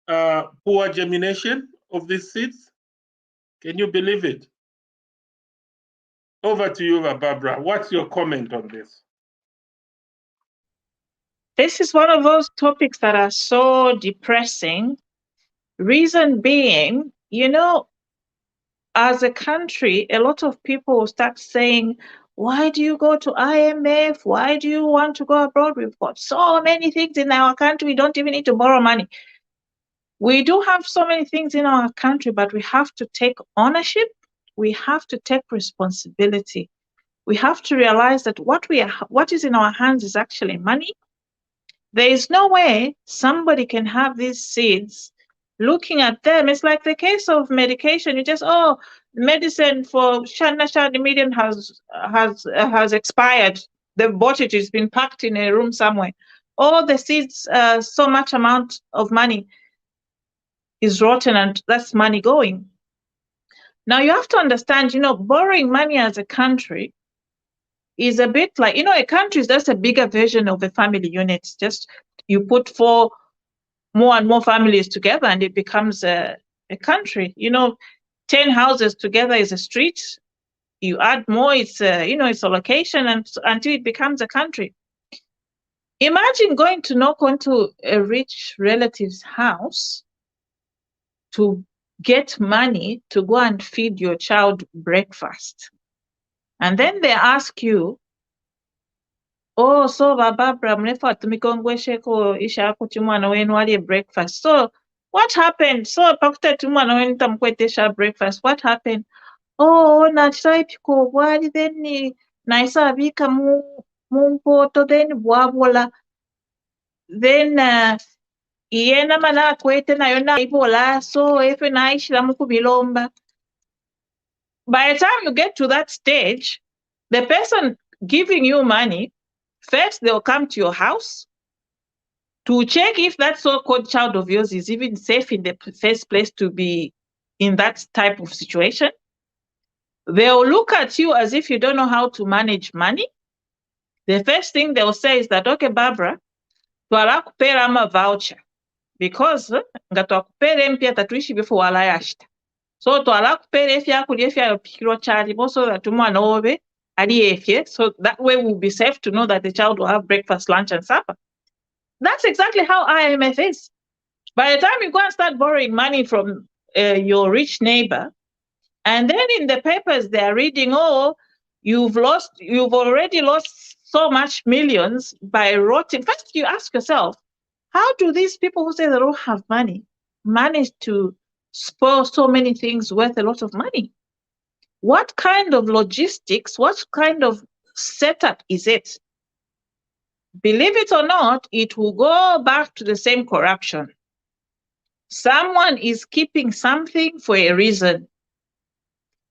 poor germination of these seeds. Can you believe it? Over to you, Barbara. What's your comment on this? This is one of those topics that are so depressing. Reason being, as a country, a lot of people will start saying, why do you go to IMF? Why do you want to go abroad? We've got so many things in our country. We don't even need to borrow money. We do have so many things in our country, but we have to take ownership. We have to take responsibility. We have to realize that what is in our hands is actually money. There is no way somebody can have these seeds. Looking at them, it's like the case of medication. You just, medicine for Shana medium has expired. They bought it. It's been packed in a room somewhere. All the seeds, so much amount of money is rotten, and that's money going. Now you have to understand, borrowing money as a country is a bit like, a country is just a bigger version of a family unit. Just you put 4 more and more families together and it becomes a country. 10 houses together is a street. You add more, it's it's a location, and until it becomes a country. Imagine going to knock onto a rich relative's house to get money to go and feed your child breakfast. And then they ask you, so Barbara, breakfast. So what happened? So breakfast. What happened? Then naisa vika mumpoto then bwabola. Then yena mana kwete nayo na ibola, so if naishira mukubilomba. By the time you get to that stage, the person giving you money, first they'll come to your house to check if that so-called child of yours is even safe in the first place to be in that type of situation. They'll look at you as if you don't know how to manage money. The first thing they'll say is that, okay, Barbara, twala kupera ama voucher, because nga twakupera mpya tatuishi before walayashita. So twala kupera efyakulya efyayopikirwa kyalimu so that umwana wobe ali efye. So that way we'll be safe to know that the child will have breakfast, lunch, and supper. That's exactly how IMF is. By the time you go and start borrowing money from your rich neighbor, and then in the papers they're reading, you've already lost so much millions by rotting. First, you ask yourself, how do these people who say they don't have money manage to spoil so many things worth a lot of money? What kind of logistics, what kind of setup is it? Believe it or not, it will go back to the same corruption. Someone is keeping something for a reason.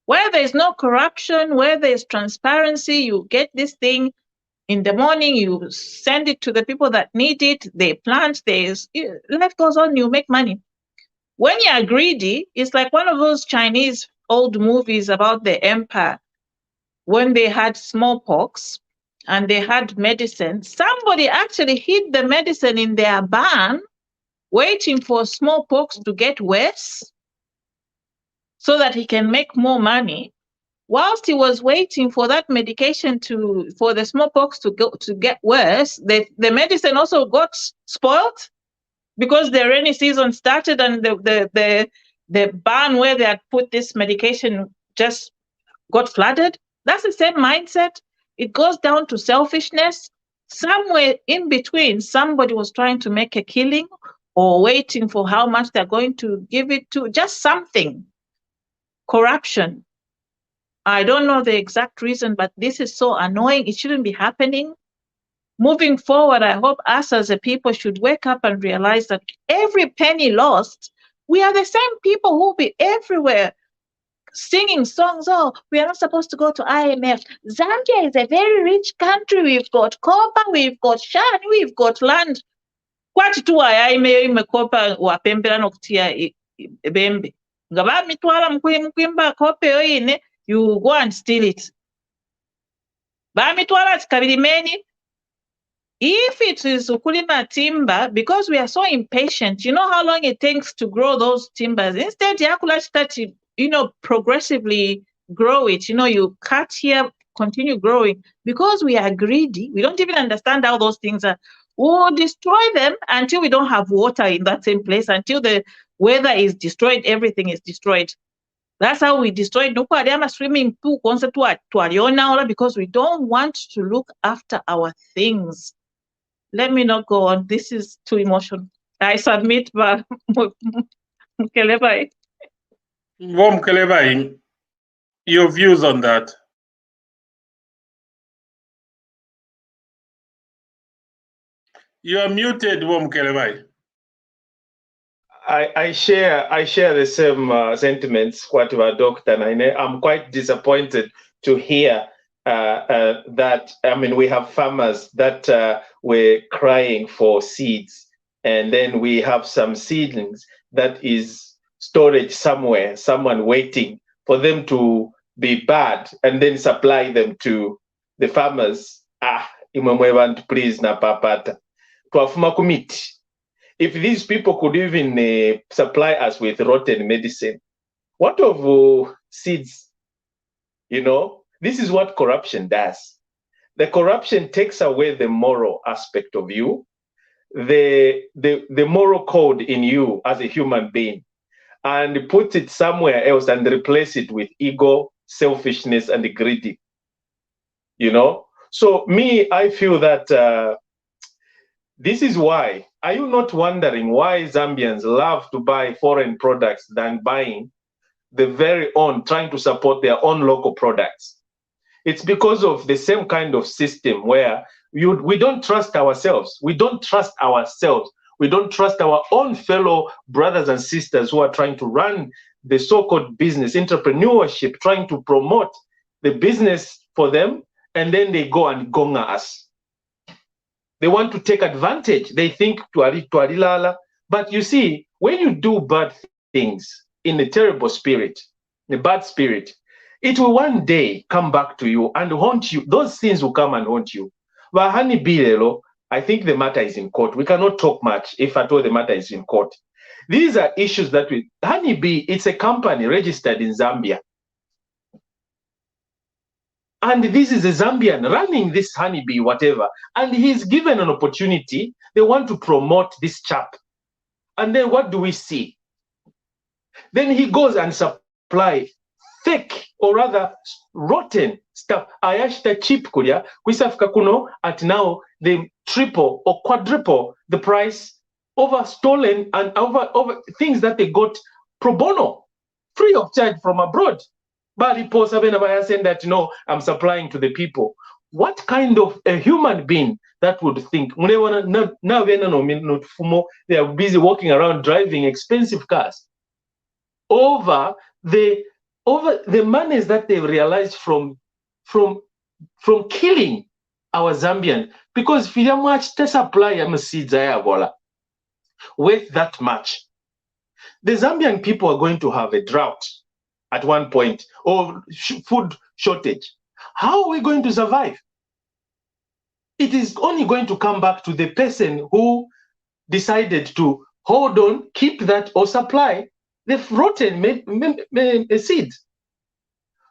Where there is no corruption, where there is transparency, you get this thing in the morning, you send it to the people that need it, they plant, life goes on, you make money. When you are greedy, it's like one of those Chinese old movies about the empire. When they had smallpox and they had medicine, somebody actually hid the medicine in their barn, waiting for smallpox to get worse so that he can make more money. Whilst he was waiting for that medication for the smallpox to get worse, the medicine also got spoiled because the rainy season started and the barn where they had put this medication just got flooded. That's the same mindset. It goes down to selfishness. Somewhere in between, somebody was trying to make a killing or waiting for how much they're going to give it to, just something. Corruption. I don't know the exact reason, but this is so annoying. It shouldn't be happening. Moving forward, I hope us as a people should wake up and realize that every penny lost, we are the same people who will be everywhere singing songs. Oh, we are not supposed to go to IMF. Zambia is a very rich country. We've got copper, we've got shine, we've got land. Kwati tu imekopa wapembera nokutia bembe. Ngaba mitwala mkwimba kope yoine, you go and steal it. Ba mitwala tikabirimeni. If it is ukulima timber, because we are so impatient, you know how long it takes to grow those timbers. Instead, progressively grow it. You cut here, continue growing. Because we are greedy, we don't even understand how those things are. We'll destroy them until we don't have water in that same place, until the weather is destroyed, everything is destroyed. That's how we destroyed swimming pool because we don't want to look after our things. Let me not go on. This is too emotional. I submit, Mkelebai. Mkelebai, your views on that? You are muted, Mkelebai. I share the same sentiments. Whatever, Dr. Naine. I'm quite disappointed to hear that. I mean, we have farmers that were crying for seeds, and then we have some seedlings that is storage somewhere, someone waiting for them to be bad, and then supply them to the farmers. Please na papata. Twafuma kumiti. If these people could even supply us with rotten medicine, what of seeds? This is what corruption does. The corruption takes away the moral aspect of you, the moral code in you as a human being, and puts it somewhere else and replace it with ego, selfishness, and greedy. So I feel that this is why. Are you not wondering why Zambians love to buy foreign products than buying the very own, trying to support their own local products? It's because of the same kind of system where we don't trust ourselves. We don't trust ourselves. We don't trust our own fellow brothers and sisters who are trying to run the so-called business, entrepreneurship, trying to promote the business for them, and then they go and gonga us. They want to take advantage. They think tuarilala. But you see, when you do bad things in a terrible spirit, a bad spirit, it will one day come back to you and haunt you. Those things will come and haunt you. But Bilelo, I think the matter is in court. We cannot talk much if at all the matter is in court. These are issues that Honeybee, it's a company registered in Zambia. And this is a Zambian running this Honeybee, whatever. And he's given an opportunity. They want to promote this chap. And then what do we see? Then he goes and supplies fake, or rather rotten stuff. Ayashita cheap kulia, kwisafika kuno at now they triple or quadruple the price over stolen and over things that they got pro bono, free of charge from abroad. But people saying that, I'm supplying to the people. What kind of a human being that would think? They are busy walking around driving expensive cars over the monies that they've realized from killing our Zambian, because if you much to supply seeds with that much, the Zambian people are going to have a drought at one point, or food shortage. How are we going to survive? It is only going to come back to the person who decided to hold on, keep that, or supply the rotten seeds.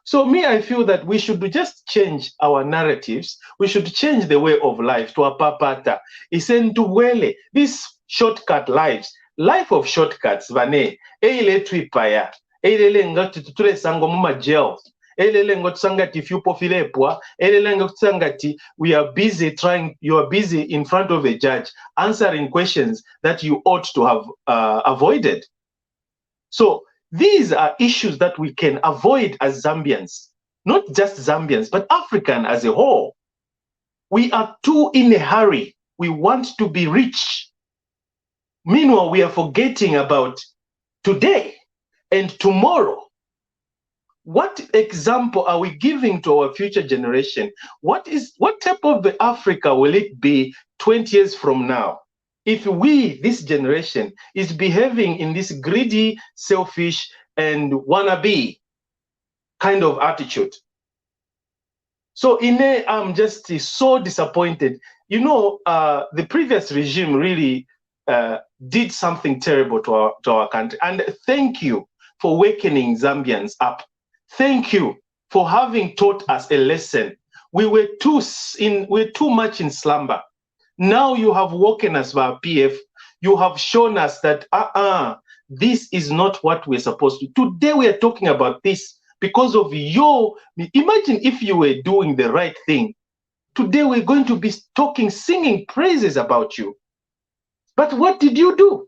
So I feel that we should just change our narratives. We should change the way of life to a papata. These shortcut lives, life of shortcuts, vane, eile twipaya, eile ngati tutule sango muma jail, eile ngati sangati fupo filepwa, eile ngati sangati we are busy you are busy in front of a judge answering questions that you ought to have avoided. So these are issues that we can avoid as Zambians, not just Zambians, but African as a whole. We are too in a hurry. We want to be rich. Meanwhile, we are forgetting about today and tomorrow. What example are we giving to our future generation? What type of the Africa will it be 20 years from now? If we, this generation, is behaving in this greedy, selfish, and wannabe kind of attitude. So I'm just so disappointed. The previous regime really did something terrible to our country. And thank you for wakening Zambians up. Thank you for having taught us a lesson. We were too much in slumber. Now you have woken us via PF. You have shown us that this is not what we're supposed to. Today we are talking about this because of imagine if you were doing the right thing. Today we're going to be singing praises about you. But what did you do?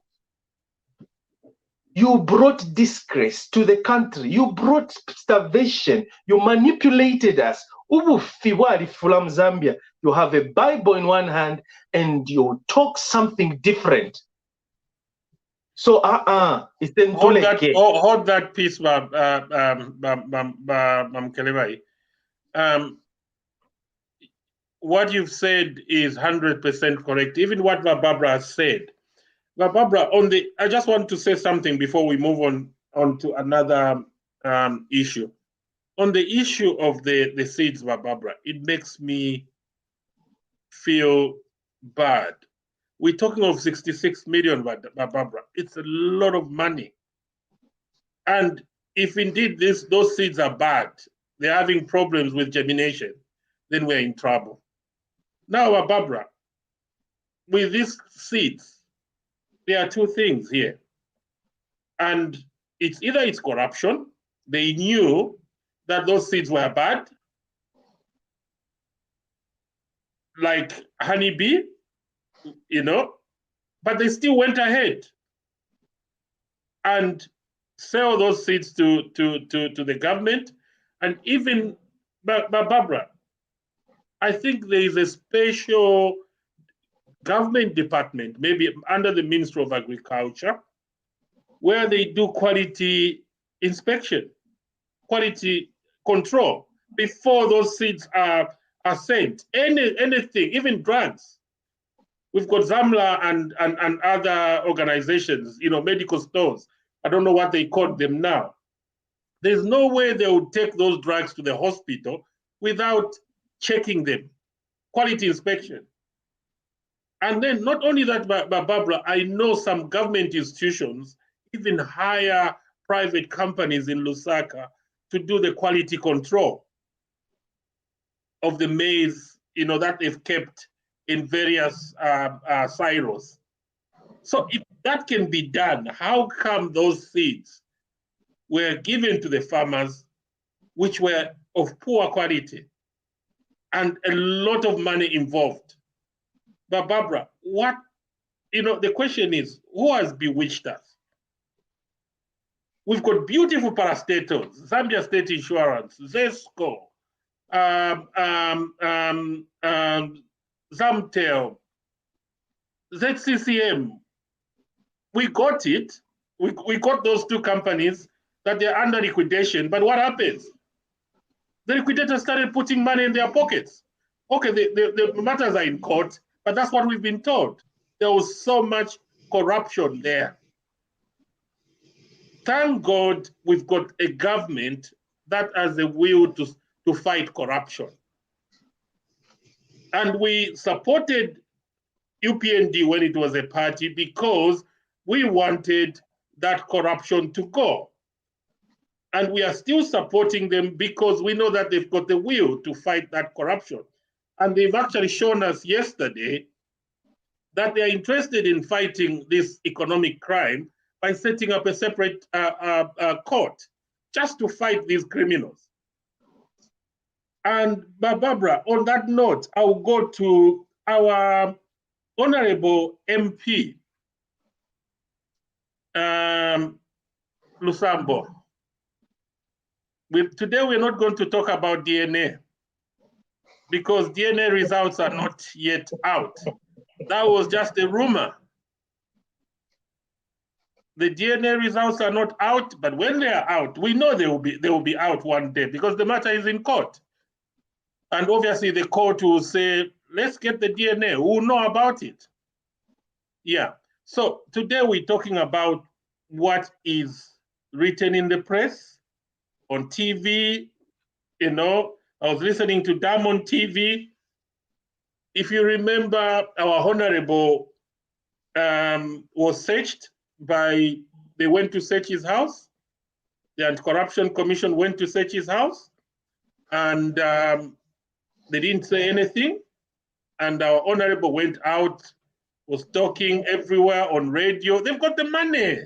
You brought disgrace to the country. You brought starvation. You manipulated us. From Zambia, you have a Bible in one hand and you talk something different. So it's then hold that piece, Kelevai. What you've said is 100% correct. Even what Barbara has said. Barbara, I just want to say something before we move on to another issue. On the issue of the seeds, Barbara, it makes me feel bad. We're talking of 66 million, Barbara. It's a lot of money. And if indeed those seeds are bad, they're having problems with germination, then we're in trouble. Now, Barbara, with these seeds, there are two things here. And it's either it's corruption, they knew that those seeds were bad, like honeybee, but they still went ahead and sell those seeds to the government. And even, Barbara, I think there is a special government department, maybe under the Ministry of Agriculture, where they do quality inspection, quality control before those seeds are sent. Anything, even drugs. We've got Zamla and other organizations, medical stores. I don't know what they call them now. There's no way they would take those drugs to the hospital without checking them. Quality inspection. And then not only that, but Barbara, I know some government institutions even hire private companies in Lusaka to do the quality control of the maize, that they've kept in various silos. So if that can be done, how come those seeds were given to the farmers, which were of poor quality and a lot of money involved? But Barbara, the question is, who has bewitched us? We've got beautiful parastatals, Zambia State Insurance, ZESCO, Zamtel, ZCCM. We got it. We got those two companies that they're under liquidation. But what happens? The liquidators started putting money in their pockets. Okay, the matters are in court, but that's what we've been told. There was so much corruption there. Thank God we've got a government that has the will to fight corruption. And we supported UPND when it was a party because we wanted that corruption to go. And we are still supporting them because we know that they've got the will to fight that corruption. And they've actually shown us yesterday that they are interested in fighting this economic crime by setting up a separate court just to fight these criminals. And Barbara, on that note, I will go to our Honorable MP, Lusambo. Today we're not going to talk about DNA because DNA results are not yet out. That was just a rumor. The DNA results are not out, but when they are out, we know they will be out one day because the matter is in court. And obviously the court will say, let's get the DNA, who know about it. Yeah, so today we're talking about what is written in the press, on TV. You know, I was listening to Diamond TV. If you remember, our honorable was searched by, they went to search his house. The Anti-Corruption Commission went to search his house and they didn't say anything. And our honorable went out, was talking everywhere on radio. They've got the money.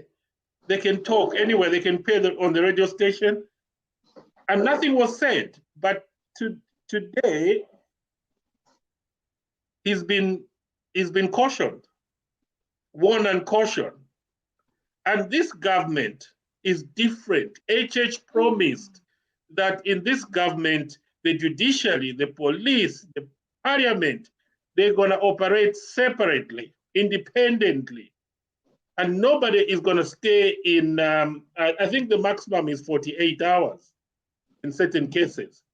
They can talk anywhere. They can pay on the radio station. And nothing was said. But today, he's been cautioned, warned and cautioned. And this government is different. HH promised that in this government, the judiciary, the police, the parliament, they're going to operate separately, independently. And nobody is going to stay in, I think the maximum is 48 hours in certain cases,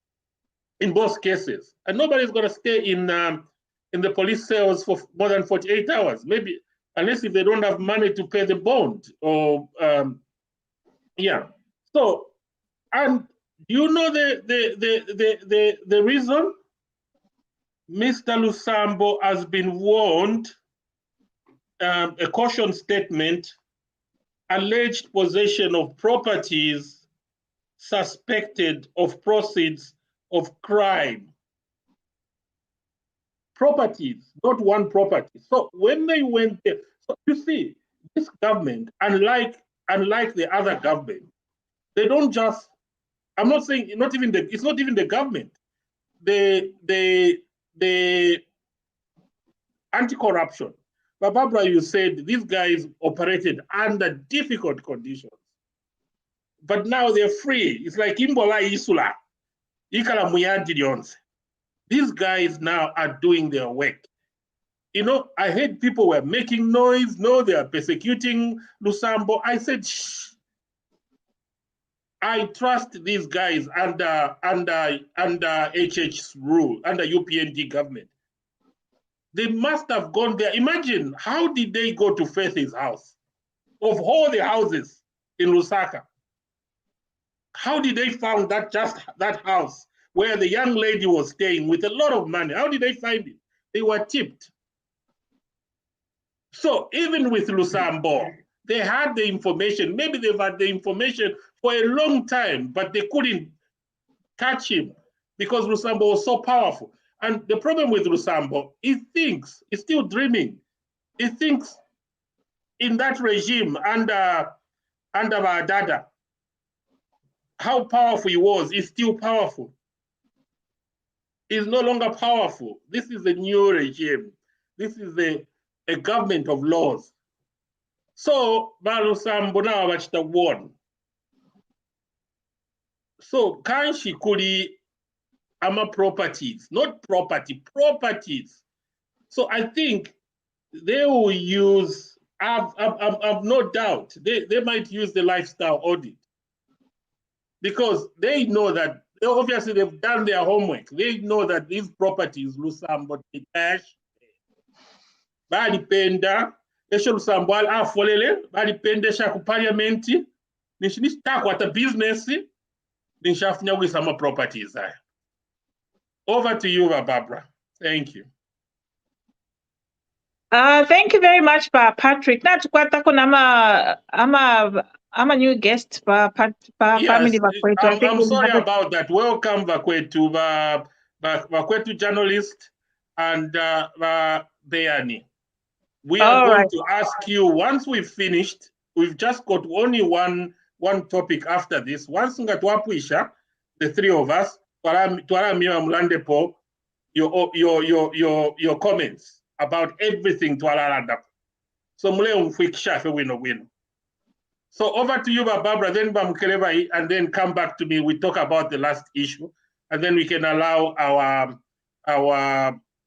in both cases. And nobody's going to stay in the police cells for more than 48 hours, maybe, unless if they don't have money to pay the bond or, yeah. So, and you know the reason? Mr. Lusambo has been warned, a caution statement, alleged possession of properties suspected of proceeds of crime. Properties, not one property. So when they went there, so you see, this government, unlike the other government, they don't just, I'm not saying, it's not even the government. The anti-corruption. But Barbara, you said these guys operated under difficult conditions. But now they're free. It's like Imbola Isula. Ikala Muyandi Lyonse. These guys now are doing their work. You know, I heard people were making noise. No, they are persecuting Lusambo. I said, shh. I trust these guys under HH's rule, under UPND government. They must have gone there. Imagine, how did they go to Faith's house? Of all the houses in Lusaka, how did they find that house where the young lady was staying with a lot of money? How did they find it? They were tipped. So even with Lusambo, they had the information. Maybe they've had the information for a long time, but they couldn't catch him because Lusambo was so powerful. And the problem with Lusambo, he thinks, he's still dreaming. He thinks in that regime under Dada, how powerful he was, he's still powerful. He's no longer powerful. This is a new regime. This is a government of laws. So Lusambo now won. So kanshi kuli ama properties, not property, properties. So I think they will use, I've no doubt, they might use the lifestyle audit because they know that, obviously they've done their homework. They know that these properties, Lusambo, the cash, balipenda, esho Lusambo afolele, balipendesha ku parliament, nishitakwa business, nishafunya with some properties. Over to you, Barbara. Thank you. Thank you very much, Patrick. I'm a new guest, family Bakwetu. I'm sorry about that. Welcome, Bakwetu, Bakwetu journalist and Beani. We are going to ask you, once we've finished, we've just got only one topic after this. Once ngatwapuisha, the three of us, twaramia mlandepo, your comments about everything twalaranda. So mule umfikisha fe wino. So over to you, Barbara, then Bamukeleba, and then come back to me. We talk about the last issue, and then we can allow our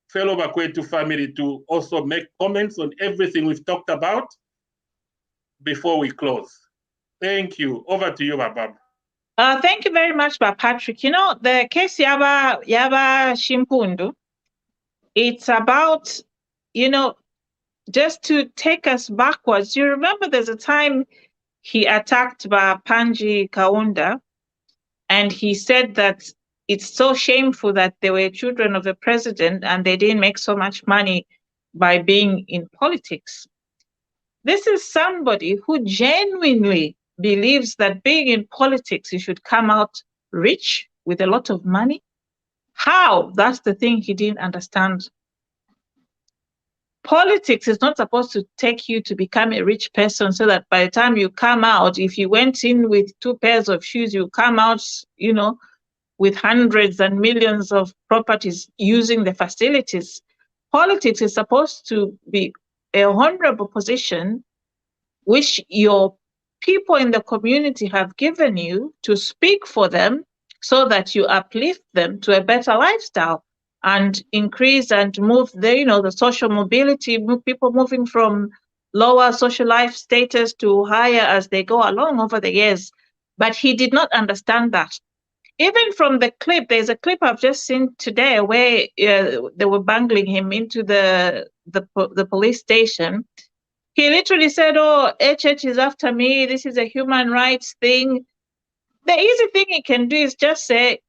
fellow Bakwetu family to also make comments on everything we've talked about before we close. Thank you. Over to you, Barbara. Thank you very much, Patrick. You know, the case Yaba Shimpundu, it's about, you know, just to take us backwards. You remember there's a time he attacked Panji Kaunda, and he said that it's so shameful that they were children of the president and they didn't make so much money by being in politics. This is somebody who genuinely believes that being in politics, you should come out rich with a lot of money. How? That's the thing he didn't understand. Politics is not supposed to take you to become a rich person so that by the time you come out, if you went in with 2 pairs of shoes, you come out, you know, with hundreds and millions of properties using the facilities. Politics is supposed to be a honorable position which your people in the community have given you to speak for them so that you uplift them to a better lifestyle and increase and move the social mobility, people moving from lower social life status to higher as they go along over the years. But he did not understand that. Even from the clip, there's a clip I've just seen today where they were bungling him into the police station. He literally said, "Oh, HH is after me. This is a human rights thing." The easy thing he can do is just say,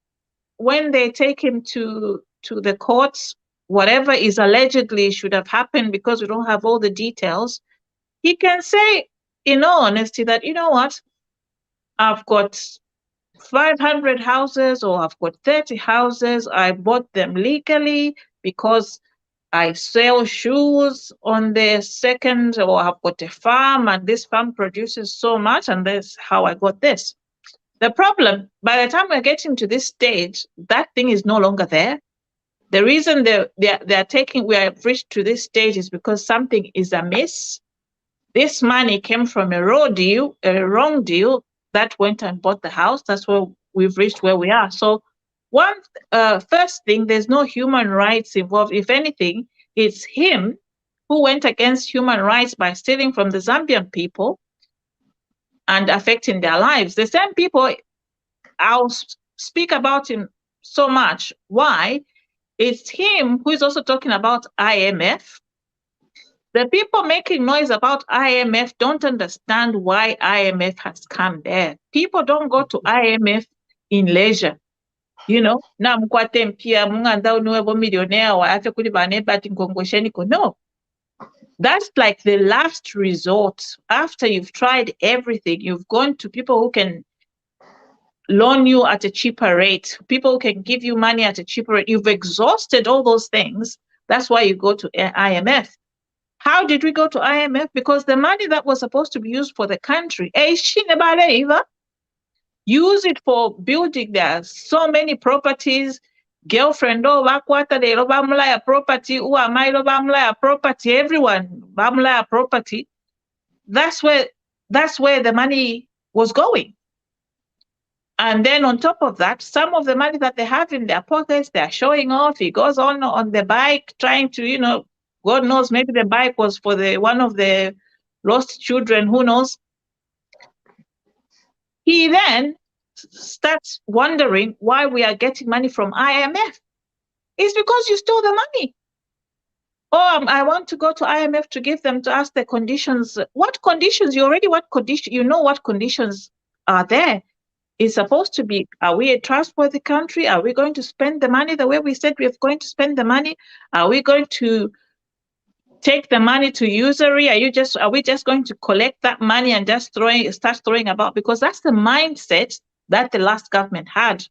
when they take him to the courts, whatever is allegedly should have happened, because we don't have all the details, he can say, in all honesty, that, you know what, I've got 500 houses, or I've got 30 houses. I bought them legally because I sell shoes on the second, or I've got a farm and this farm produces so much, and that's how I got this. The problem, by the time we're getting to this stage, that thing is no longer there. The reason we have reached to this stage is because something is amiss. This money came from a wrong deal that went and bought the house. That's where we've reached where we are. So first thing, there's no human rights involved. If anything, it's him who went against human rights by stealing from the Zambian people and affecting their lives. The same people, I'll speak about him so much. Why? It's him who is also talking about IMF. The people making noise about IMF don't understand why IMF has come there. People don't go to IMF in leisure. You know, no. That's like the last resort. After you've tried everything, you've gone to people who can loan you at a cheaper rate, people who can give you money at a cheaper rate. You've exhausted all those things. That's why you go to IMF. How did we go to IMF? Because the money that was supposed to be used for the country, use it for building. There are so many properties. Girlfriend, bamulaya property, bamulaya property, everyone bamulaya property. That's where the money was going. And then on top of that, some of the money that they have in their pockets, they're showing off. He goes on the bike trying to, you know, God knows, maybe the bike was for one of the lost children, who knows. He then starts wondering why we are getting money from IMF. It's because you stole the money. Oh, I want to go to IMF to give them, to ask the conditions. What conditions? You know what conditions are there. It's supposed to be, are we a trustworthy country? Are we going to spend the money the way we said we are going to spend the money? Are we going to take the money to usury? Are we just going to collect that money and just start throwing about? Because that's the mindset that the last government had.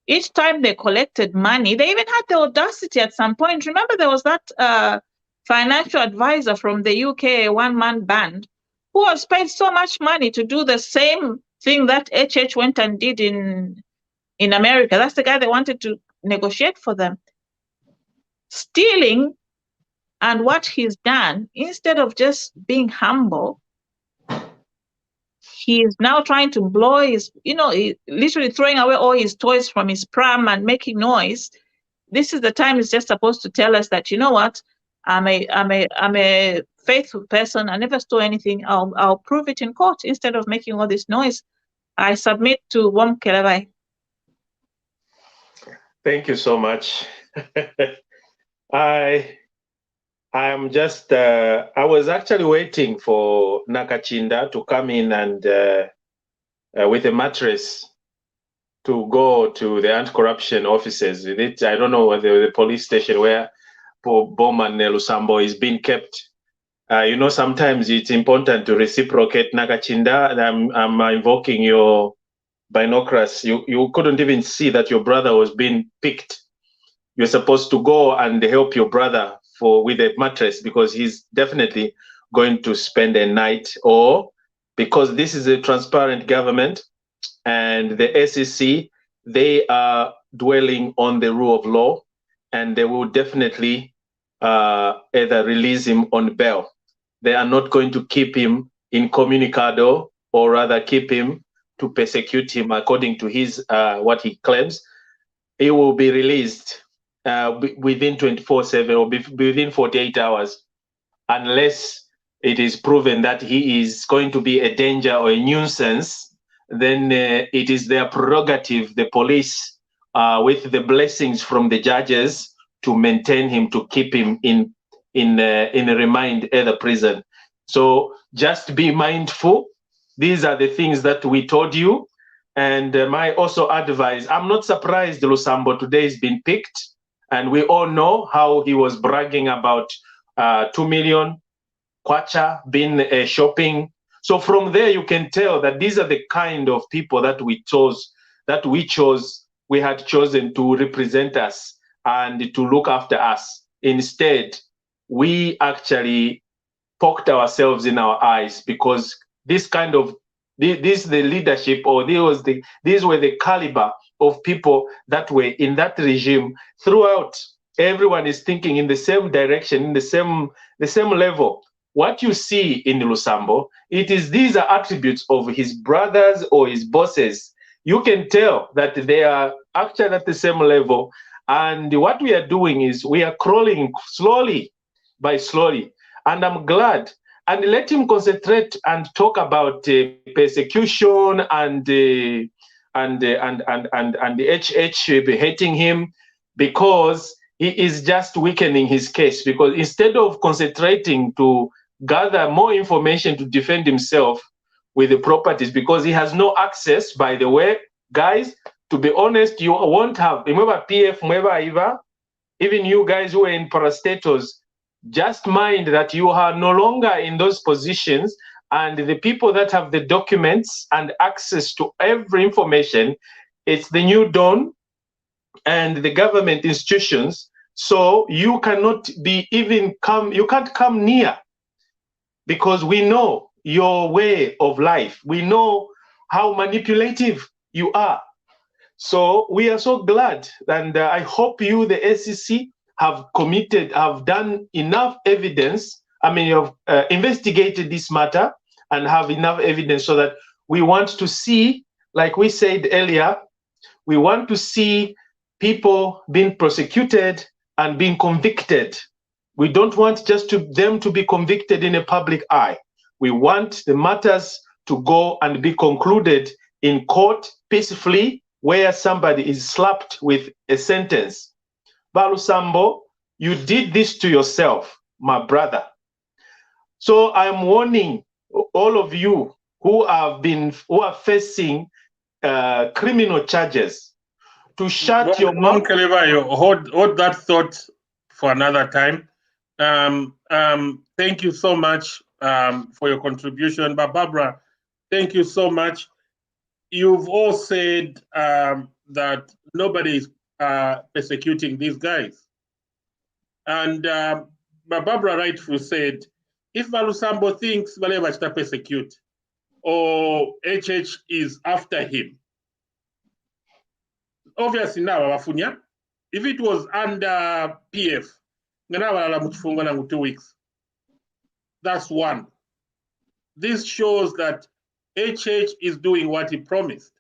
Each time they collected money, they even had the audacity at some point. Remember, there was that financial advisor from the UK, one-man band, who was paid so much money to do the same thing that HH went and did in America. That's the guy they wanted to negotiate for them. Stealing, and what he's done, instead of just being humble, he is now trying to blow his, literally throwing away all his toys from his pram and making noise. This is the time he's just supposed to tell us that, you know what, I'm a faithful person. I never stole anything. I'll prove it in court instead of making all this noise. I submit to Wom Kelebai. Thank you so much. I'm just, I was actually waiting for Nakachinda to come in and with a mattress to go to the anti-corruption offices. I don't know whether the police station where Bowman Lusambo is being kept. Sometimes it's important to reciprocate. Nakachinda, I'm invoking your binoculars. You couldn't even see that your brother was being picked. You're supposed to go and help your brother with a mattress, because he's definitely going to spend a night, or because this is a transparent government and the SEC, they are dwelling on the rule of law, and they will definitely either release him on bail. They are not going to keep him incommunicado, or rather keep him to persecute him according to his what he claims. He will be released within 24/7 or within 48 hours, unless it is proven that he is going to be a danger or a nuisance. Then it is their prerogative, the police, with the blessings from the judges, to maintain him, to keep him in a remand at the prison. So just be mindful. These are the things that we told you. And my also advice, I'm not surprised Lusambo today has been picked. And we all know how he was bragging about 2 million kwacha being shopping. So from there, you can tell that these are the kind of people that we had chosen to represent us and to look after us. Instead, we actually poked ourselves in our eyes, because this the leadership, or these were the caliber of people that were in that regime. Throughout, everyone is thinking in the same direction, in the same level. What you see in Lusambo, these are attributes of his brothers or his bosses. You can tell that they are actually at the same level. And what we are doing is we are crawling slowly by slowly. And I'm glad. And let him concentrate and talk about persecution and the HH hating him, because he is just weakening his case. Because instead of concentrating to gather more information to defend himself with the properties, because he has no access, by the way, guys, to be honest, you won't have, remember PF, even you guys who are in parastatus, just mind that you are no longer in those positions, and the people that have the documents and access to every information, it's the new dawn and the government institutions. So you cannot you can't come near, because we know your way of life. We know how manipulative you are. So we are so glad, and I hope you, the SEC, have done enough evidence. I mean, you have investigated this matter and have enough evidence, so that we want to see like we said earlier, we want to see people being prosecuted and being convicted. We don't want just them to be convicted in a public eye. We want the matters to go and be concluded in court peacefully, where somebody is slapped with a sentence. Balusambo, you did this to yourself, my brother. So I'm warning all of you who are facing criminal charges to shut your mouth. Hold that thought for another time. Thank you so much for your contribution. But Barbara, thank you so much. You've all said that nobody is persecuting these guys. And but Barbara rightfully said, if Balusambo thinks Baleba should persecute or HH is after him, obviously now Wafunya, if it was under PF, 2 weeks. That's one. This shows that HH is doing what he promised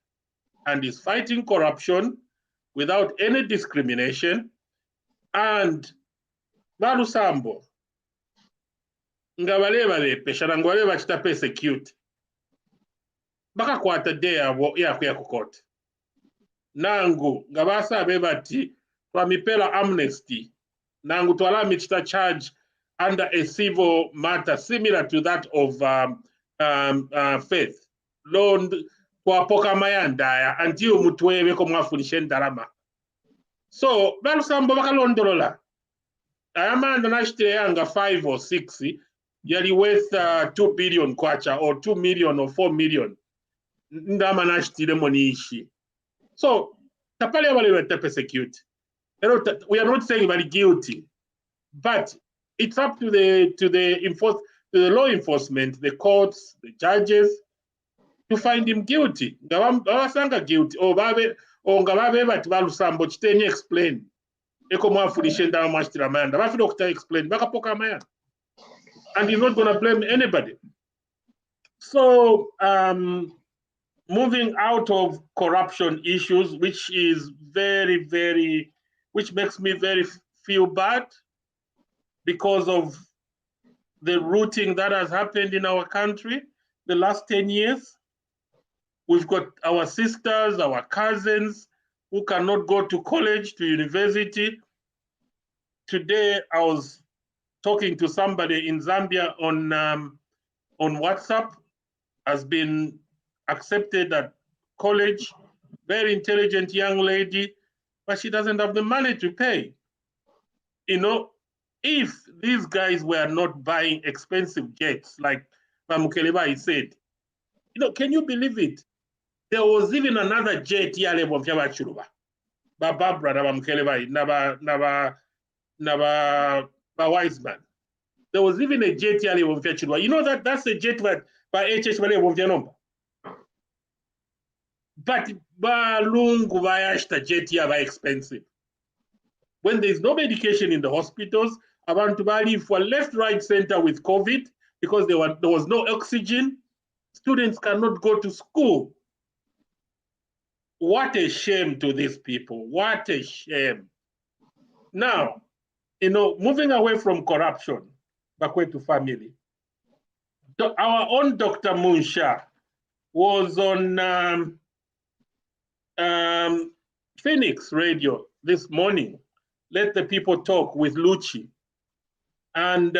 and is fighting corruption without any discrimination. And Balusambo, ngabaleba peshana ngwaleba chita persecute. Baka kwata day ya court. Nangu ngabasa bebati twamipela amnesty. Nangu twalami chita charge under a civil matter similar to that of Faith. Loan kwa poka mayanda until mutwewe ko mwafunishe ndarama. So Balusambo bakalondolola. Ayamanda nashite yanga 5 or 6 yali worth 2 billion kwacha or 2 million or 4 million. Ndama nashitile monishi. So tapale wale wete persecute. We are not saying very guilty, but it's up to the law enforcement, the courts, the judges to find him guilty. Ngawasanga guilty or ngababe bati Balusambo chitenye explain. Eko mwafunishe ndama mwashitila mayanda. Bafi dokta explain baka poka mayanda. And he's not going to blame anybody. So moving out of corruption issues, which is which makes me very feel bad because of the rooting that has happened in our country the last 10 years. We've got our sisters, our cousins who cannot go to college, to university. Today, I was talking to somebody in Zambia on WhatsApp, has been accepted at college, very intelligent young lady, but she doesn't have the money to pay. You know, if these guys were not buying expensive jets, like Bamukeleba said, you know, can you believe it? There was even another jet here, Barbara Bamukeleba, Naba Wiseman. There was even a jet here, you know that's a jet by HH number. But balungu bayashta jet here are expensive. When there's no medication in the hospitals, abantu bali for left, right, center with COVID because there was no oxygen. Students cannot go to school. What a shame to these people. What a shame. Now, you know, moving away from corruption, Bakwetu family. Our own Dr. Munsha was on Phoenix Radio this morning, Let the People Talk with Luchi. And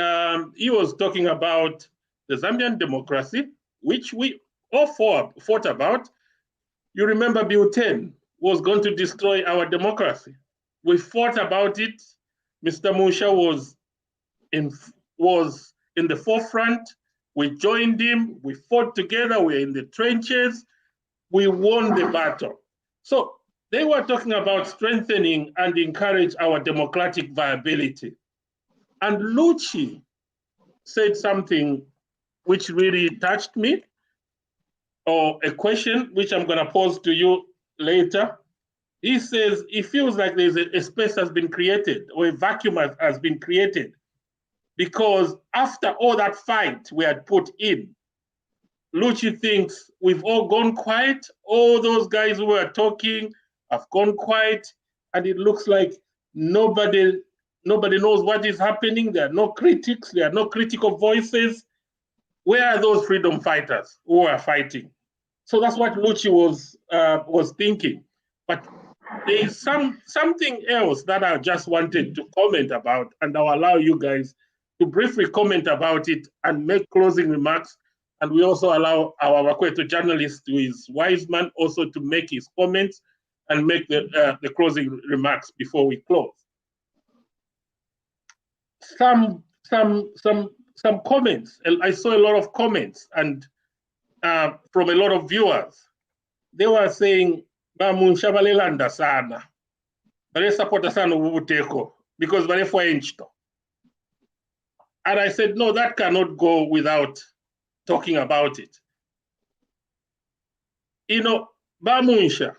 he was talking about the Zambian democracy, which we all fought about. You remember Bill 10 was going to destroy our democracy. We fought about it. Mr. Munsha was in the forefront. We joined him. We fought together. We were in the trenches. We won the battle. So they were talking about strengthening and encourage our democratic viability. And Luchi said something which really touched me, or a question which I'm going to pose to you later. He says he feels like there's a space has been created, or a vacuum has been created, because after all that fight we had put in, Luchi thinks we've all gone quiet. All those guys who were talking have gone quiet, and it looks like nobody knows what is happening. There are no critics. There are no critical voices. Where are those freedom fighters who are fighting? So that's what Luchi was thinking. But there is something else that I just wanted to comment about, and I'll allow you guys to briefly comment about it and make closing remarks. And we also allow our Bakwetu journalist, who is Wiseman, also to make his comments and make the closing remarks before we close. Some comments, and I saw a lot of comments, and from a lot of viewers. They were saying, "Bamunsha balelanda sana, bale supporta sana ubuteko because bale for enchito." And I said, no, that cannot go without talking about it. You know, Bamunsha,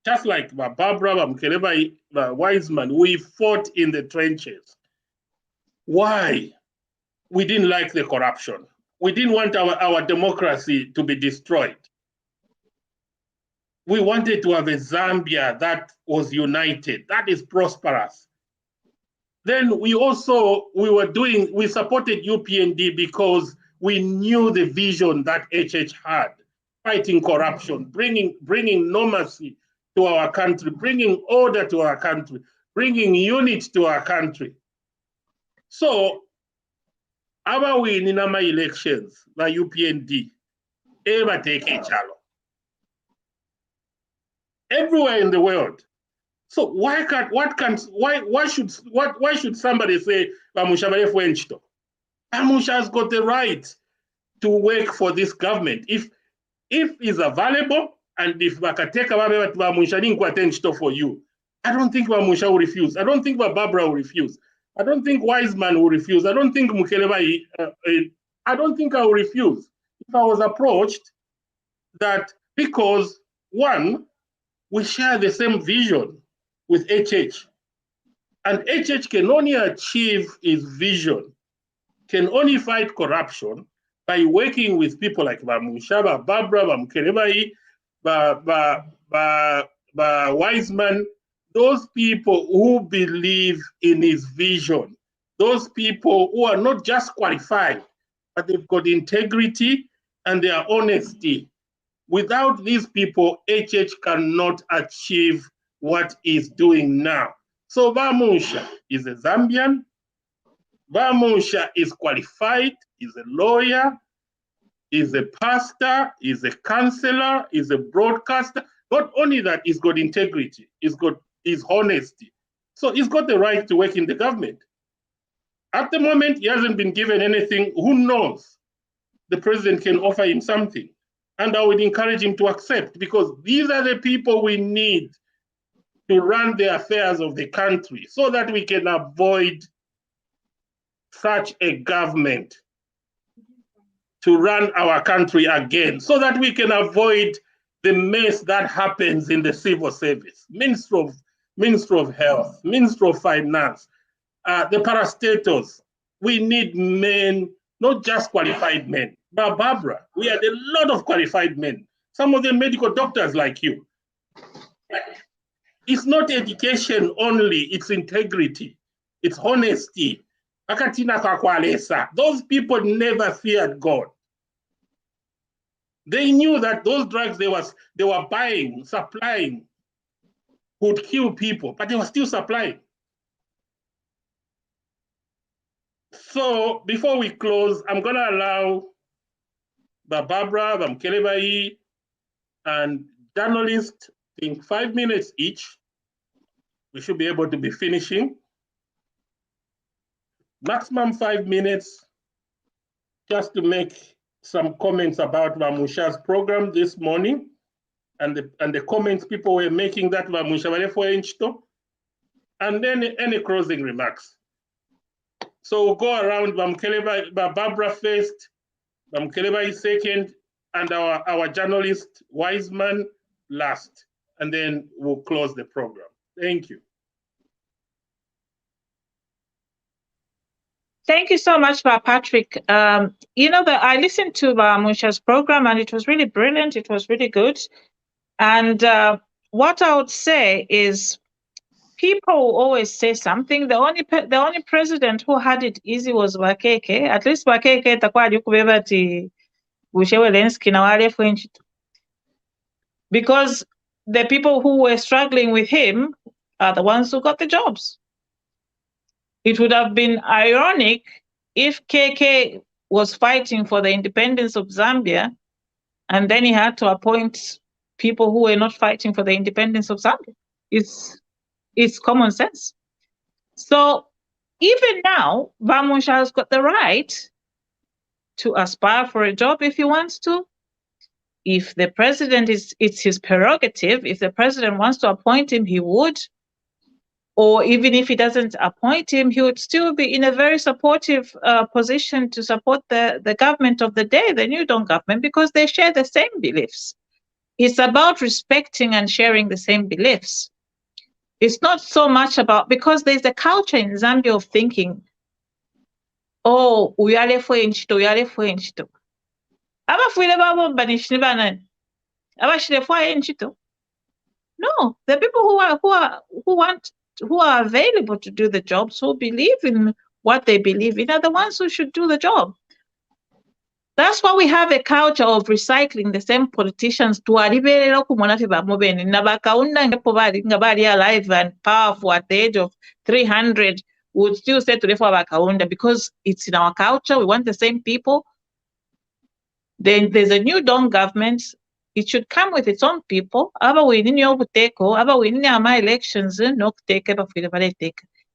just like Barbara, Mkeleba, Wiseman, we fought in the trenches. Why? We didn't like the corruption. We didn't want our democracy to be destroyed. We wanted to have a Zambia that was united, that is prosperous. Then we supported UPND because we knew the vision that HH had, fighting corruption, bringing normalcy to our country, bringing order to our country, bringing unity to our country. So, our win in our elections, the UPND, ever take a chalo. Everywhere in the world. So why should somebody say Bamusha Fuenchito? Bamusha has got the right to work for this government. If he's available and if Bakateka Bamusha didn't for you, I don't think Bamusha will refuse. I don't think Barbara will refuse. I don't think Wiseman will refuse. I don't think Mukeleba, I don't think I will refuse. If I was approached, that because one, we share the same vision with HH. And HH can only achieve his vision, can only fight corruption by working with people like Bamusha, Barbara, Mkerebai, Wiseman, those people who believe in his vision, those people who are not just qualified, but they've got integrity and their honesty. Without these people, HH cannot achieve what he's doing now. So Bamusha is a Zambian. Bamusha is qualified, is a lawyer, is a pastor, is a counselor, is a broadcaster. Not only that, he's got integrity, he's got his honesty. So he's got the right to work in the government. At the moment, he hasn't been given anything. Who knows? The president can offer him something. And I would encourage him to accept, because these are the people we need to run the affairs of the country so that we can avoid such a government to run our country again, so that we can avoid the mess that happens in the civil service, Minister of Health, Minister of Finance, the parastatals. We need men, not just qualified men. But Barbara, we had a lot of qualified men, some of them medical doctors like you. It's not education only, it's integrity, it's honesty. Those people never feared God. They knew that those drugs they were buying, supplying, would kill people, but they were still supplying. So before we close, I'm going to allow Barbara, Mkelebai, and journalists, I think 5 minutes each. We should be able to be finishing. Maximum 5 minutes, just to make some comments about Bamusha's program this morning, and the comments people were making that Bamusha Enchito, and then any closing remarks. So we'll go around Barbara first, Mkeleba second, and our journalist Wiseman last, and then we'll close the program. Thank you. Thank you so much, Patrick. You know that I listened to Musha's program and it was really brilliant. It was really good. And what I would say is, people always say something. The only president who had it easy was Bakeke. At least Bakeke takuwa alikubeba ti Bushewelenski na wale French. Because the people who were struggling with him are the ones who got the jobs. It would have been ironic if KK was fighting for the independence of Zambia and then he had to appoint people who were not fighting for the independence of Zambia. It's common sense. So even now, Vamusha has got the right to aspire for a job if he wants to. If the president it's his prerogative. If the president wants to appoint him, he would. Or even if he doesn't appoint him, he would still be in a very supportive position to support the government of the day, the New Dawn government, because they share the same beliefs. It's about respecting and sharing the same beliefs. It's not so much about, because there's a culture in Zambia of thinking, oh, uyale fwe nchito. Abafuile babomba nishini banani? Abashile fwe nchito. No, the people who are available to do the jobs, who believe in what they believe in, are the ones who should do the job. That's why we have a culture of recycling the same politicians to alive and powerful at the age of 300 would still say to the because it's in our culture. We want the same people. Then there's a New Dawn government. It should come with its own people. Elections,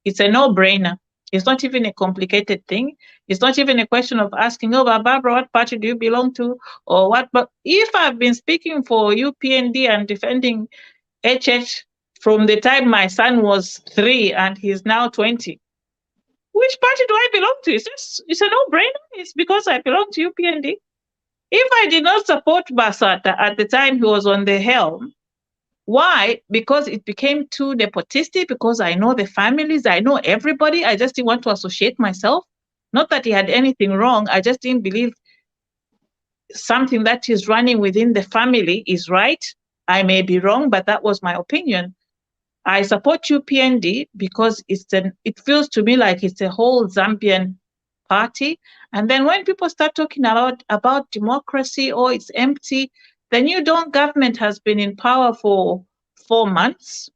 it's a no-brainer. It's not even a complicated thing. It's not even a question of asking, oh, Barbara, what party do you belong to? Or what? But if I've been speaking for UPND and defending HH from the time my son was 3 and he's now 20, which party do I belong to? It's a no-brainer. It's because I belong to UPND. If I did not support Basata at the time he was on the helm, why? Because it became too nepotistic, because I know the families, I know everybody. I just didn't want to associate myself. Not that he had anything wrong. I just didn't believe something that is running within the family is right. I may be wrong, but that was my opinion. I support UPND because it feels to me like it's a whole Zambian party. And then when people start talking about democracy, or it's empty, the New Dawn government has been in power for 4 months.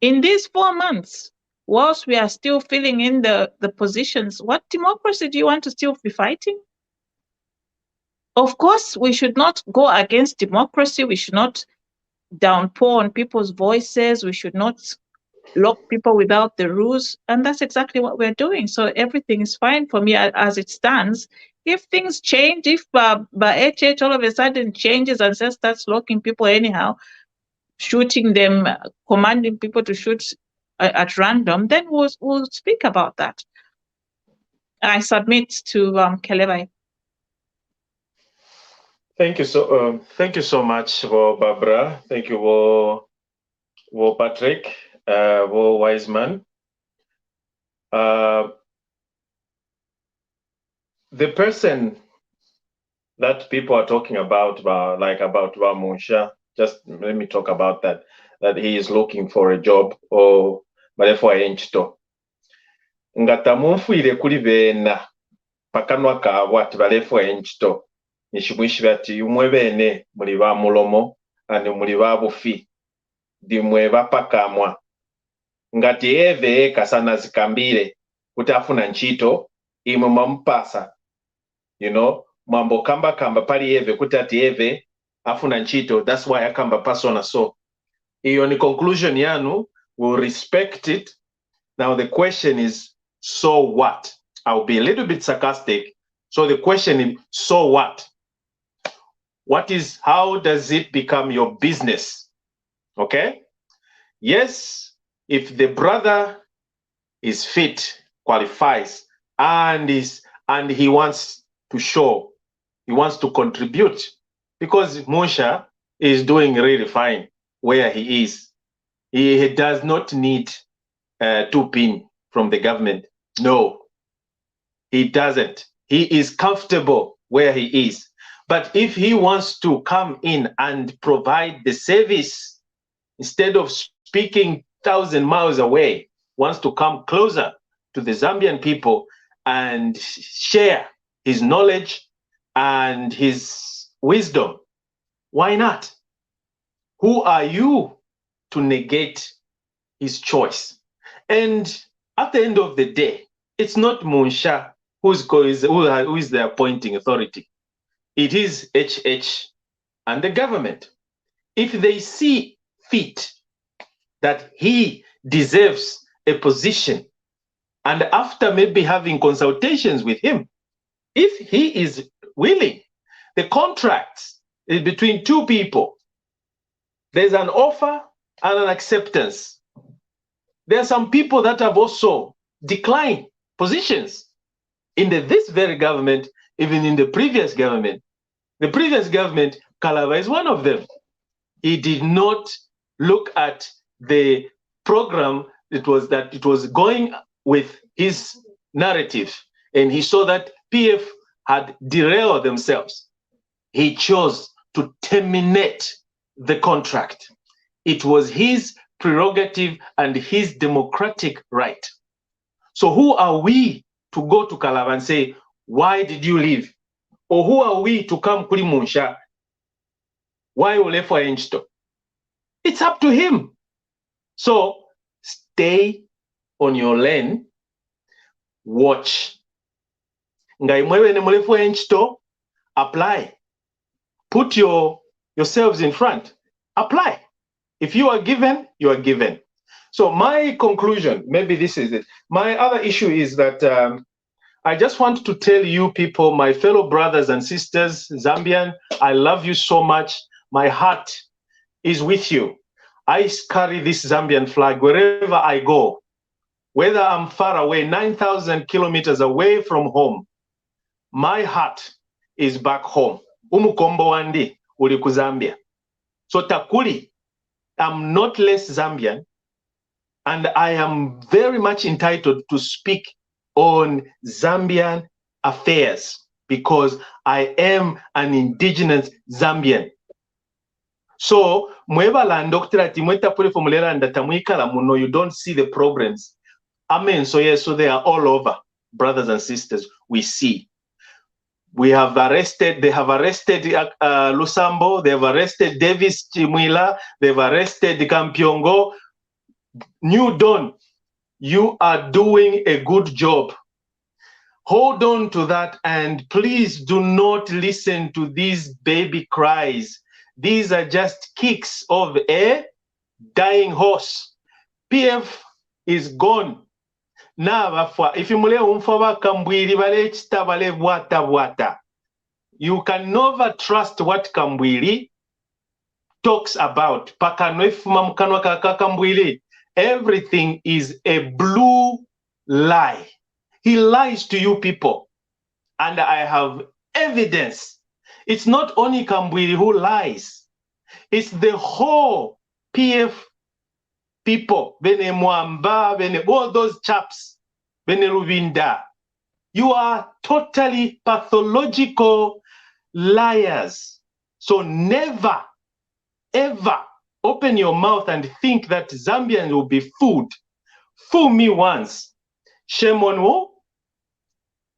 In these 4 months, whilst we are still filling in the positions, what democracy do you want to still be fighting? Of course, we should not go against democracy. We should not downpour on people's voices. We should not lock people without the rules. And that's exactly what we're doing. So everything is fine for me as it stands. If things change, if HH all of a sudden changes and starts locking people anyhow, shooting them, commanding people to shoot at random, then we'll speak about that. I submit to Kelebai. Thank you so much, Barbara. Thank you, Patrick, Wiseman. The person that people are talking about Vamusha, just let me talk about that he is looking for a job, or therefore enchito. Ngatamunfuire kuli bena pakanwa kaabwe ati balefu enchito nishimwishi bati umwe bene muli ba mulomo ani muli ba bufi dimwe bapakamwa ngati eve kasana zikambire kuti afuna nchito imwe mampasa, mambo kamba pali eve kuti ati eve afuna nchito, that's why akamba persona. So iyo ni conclusion yanu, we'll respect it. Now the question is, so what? I'll be a little bit sarcastic. So the question is, so what? How does it become your business? Okay? Yes, if the brother is fit, qualifies, and he wants to show, he wants to contribute, because Musha is doing really fine where he is. He does not need 2 pin from the government. No. He doesn't. He is comfortable where he is. But if he wants to come in and provide the service, instead of speaking 1,000 miles away, wants to come closer to the Zambian people and share his knowledge and his wisdom, why not? Who are you to negate his choice? And at the end of the day, it's not Munsha who is the appointing authority. It is HH and the government. If they see fit that he deserves a position, and after maybe having consultations with him, if he is willing, the contract is between two people. There's an offer and an acceptance. There are some people that have also declined positions in this very government, even in the previous government. The previous government, Kalava is one of them. He did not look at the program it was going with his narrative, and he saw that PF had derailed themselves. He chose to terminate the contract. It was his prerogative and his democratic right. So who are we to go to Kalava and say, why did you leave? Or who are we to come kuli Munsha? Why you left for Enchito? It's up to him. So stay on your lane, watch. Apply. Put yourselves in front. Apply. If you are given, you are given. So my conclusion, maybe this is it. My other issue is that I just want to tell you people, my fellow brothers and sisters, Zambian, I love you so much. My heart is with you. I carry this Zambian flag wherever I go, whether I'm far away, 9,000 kilometers away from home. My heart is back home. Umukombo wandi uli ku Zambia. So takuli, I'm not less Zambian, and I am very much entitled to speak on Zambian affairs because I am an indigenous Zambian. So mwebala ndokitira timweta pule formulera ndatamwikala muno, you don't see the problems. Amen. So yes, so they are all over, brothers and sisters. We see. They have arrested Lusambo, they have arrested Davis Chimwila, they've arrested Kampiongo. New Dawn, you are doing a good job. Hold on to that, and please do not listen to these baby cries. These are just kicks of a dying horse. PF is gone. Now, if you you can never trust what Kambwili talks about. Everything is a blue lie. He lies to you people, and I have evidence. It's not only Kambwili who lies. It's the whole PF people, Bene Mwamba, Bene all those chaps, Bene Rubinda. You are totally pathological liars. So never, ever open your mouth and think that Zambians will be fooled. Fool me once, shame on who?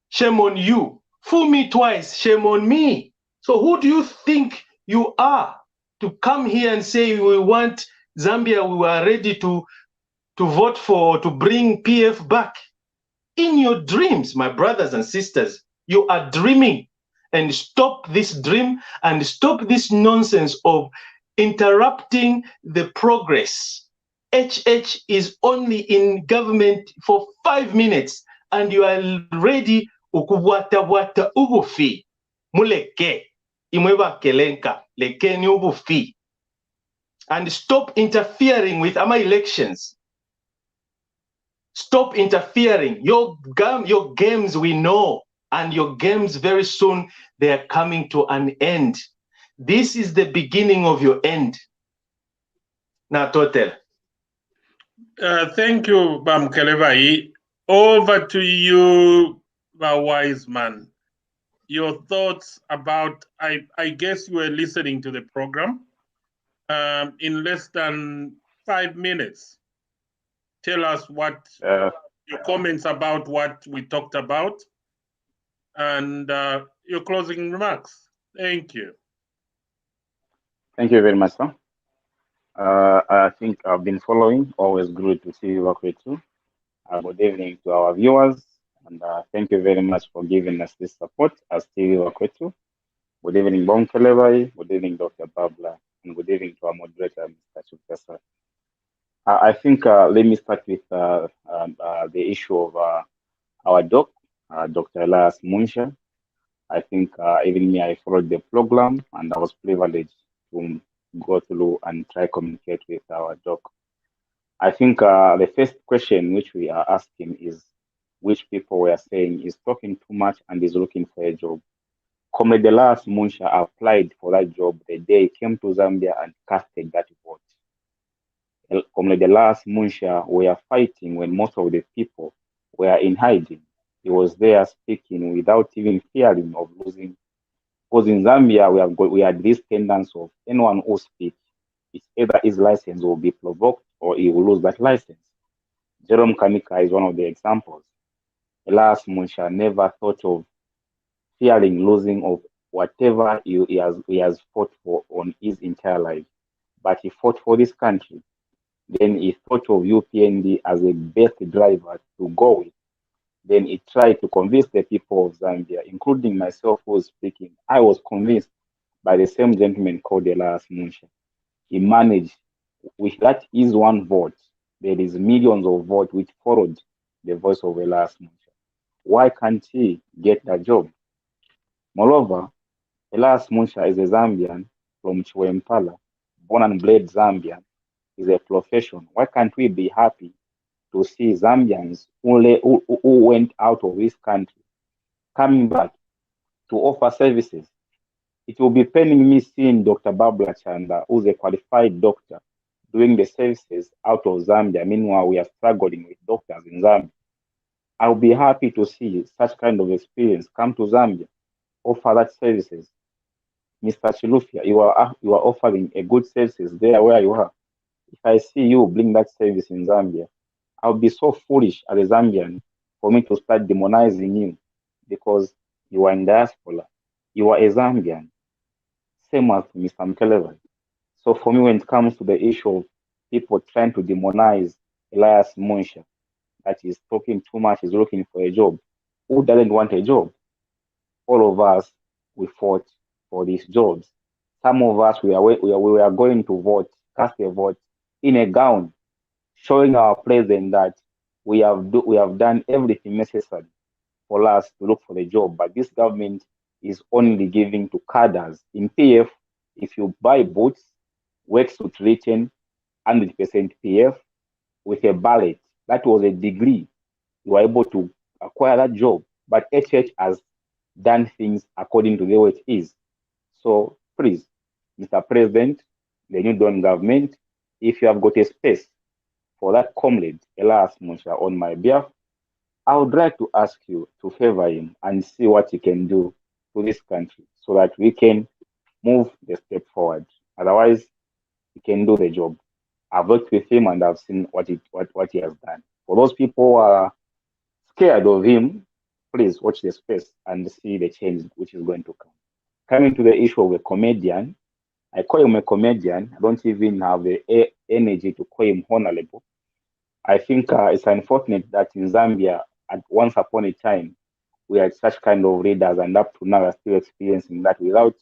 Shame on you. Fool me twice, shame on me. So who do you think you are to come here and say we want Zambia, we are ready to vote for, to bring PF back? In your dreams, my brothers and sisters, you are dreaming. And stop this dream and stop this nonsense of interrupting the progress. HH is only in government for 5 minutes and you are ready ukuwata ubufi. Muleke, imweba kelenka, leke ni ubufi. And stop interfering with our elections. Stop interfering. Your games we know, and your games very soon, they are coming to an end. This is the beginning of your end. Now, Totel. Thank you, Bam Kelebai. Over to you, a wise man. Your thoughts about, I guess you were listening to the program. In less than 5 minutes, tell us what your comments about what we talked about and your closing remarks. Thank you. Thank you very much, sir. I think I've been following. Always good to see you, Bakwetu. Good evening to our viewers, and thank you very much for giving us this support as TV Bakwetu. Good evening, Bonkelevai. Good evening, Dr. Babla, and good evening to our moderator, Mr. Chukasa. I think let me start with the issue of our doc, Dr. Elias Munsha. I think even me, I followed the program, and I was privileged to go through and try communicate with our doc. I think the first question which we are asking is which people we are saying is talking too much and is looking for a job. Comrade Elias Munsha applied for that job the day he came to Zambia and casted that vote. Comrade Elias Munsha were fighting when most of the people were in hiding. He was there speaking without even fearing of losing. Because in Zambia, we had this tendency of anyone who speaks, it's either his license will be provoked or he will lose that license. Jerome Kamika is one of the examples. Elias Munsha never thought of fearing losing of whatever he has fought for on his entire life. But he fought for this country. Then he thought of UPND as a best driver to go with. Then he tried to convince the people of Zambia, including myself who was speaking. I was convinced by the same gentleman called Elias Munsha. He managed, with that is one vote, there is millions of votes which followed the voice of Elias Munsha. Why can't he get that job? Moreover, Elias Munsha is a Zambian from Chiwempala, born and bred Zambian, is a profession. Why can't we be happy to see Zambians who went out of this country coming back to offer services? It will be paining me seeing Dr. Babla Chanda, who's a qualified doctor, doing the services out of Zambia. Meanwhile, we are struggling with doctors in Zambia. I'll be happy to see such kind of experience come to Zambia, offer that services. Mr. Chilufia, you are offering a good services there where you are. If I see you bring that service in Zambia, I'll be so foolish as a Zambian for me to start demonizing you because you are in diaspora. You are a Zambian. Same as Mr. Mkeleva. So for me, when it comes to the issue of people trying to demonize Elias Munsha, that is talking too much, is looking for a job. Who doesn't want a job? All of us, we fought for these jobs. Some of us, we are going to vote, cast a vote in a gown, showing our president that we have done everything necessary for us to look for the job. But this government is only giving to cadres. In PF, if you buy boots, worksuit written, 100% PF, with a ballot, that was a degree, you were able to acquire that job. But HH has done things according to the way it is. So please, Mr. President, the new Dawn government, if you have got a space for that comrade, Elias Munsha, on my behalf, I would like to ask you to favor him and see what he can do to this country so that we can move the step forward. Otherwise, he can do the job. I've worked with him and I've seen what he has done. For those people who are scared of him, please watch the space and see the change which is going to come. Coming to the issue of a comedian, I call him a comedian. I don't even have the energy to call him honorable. I think it's unfortunate that in Zambia, at once upon a time, we had such kind of leaders, and up to now, we're still experiencing that without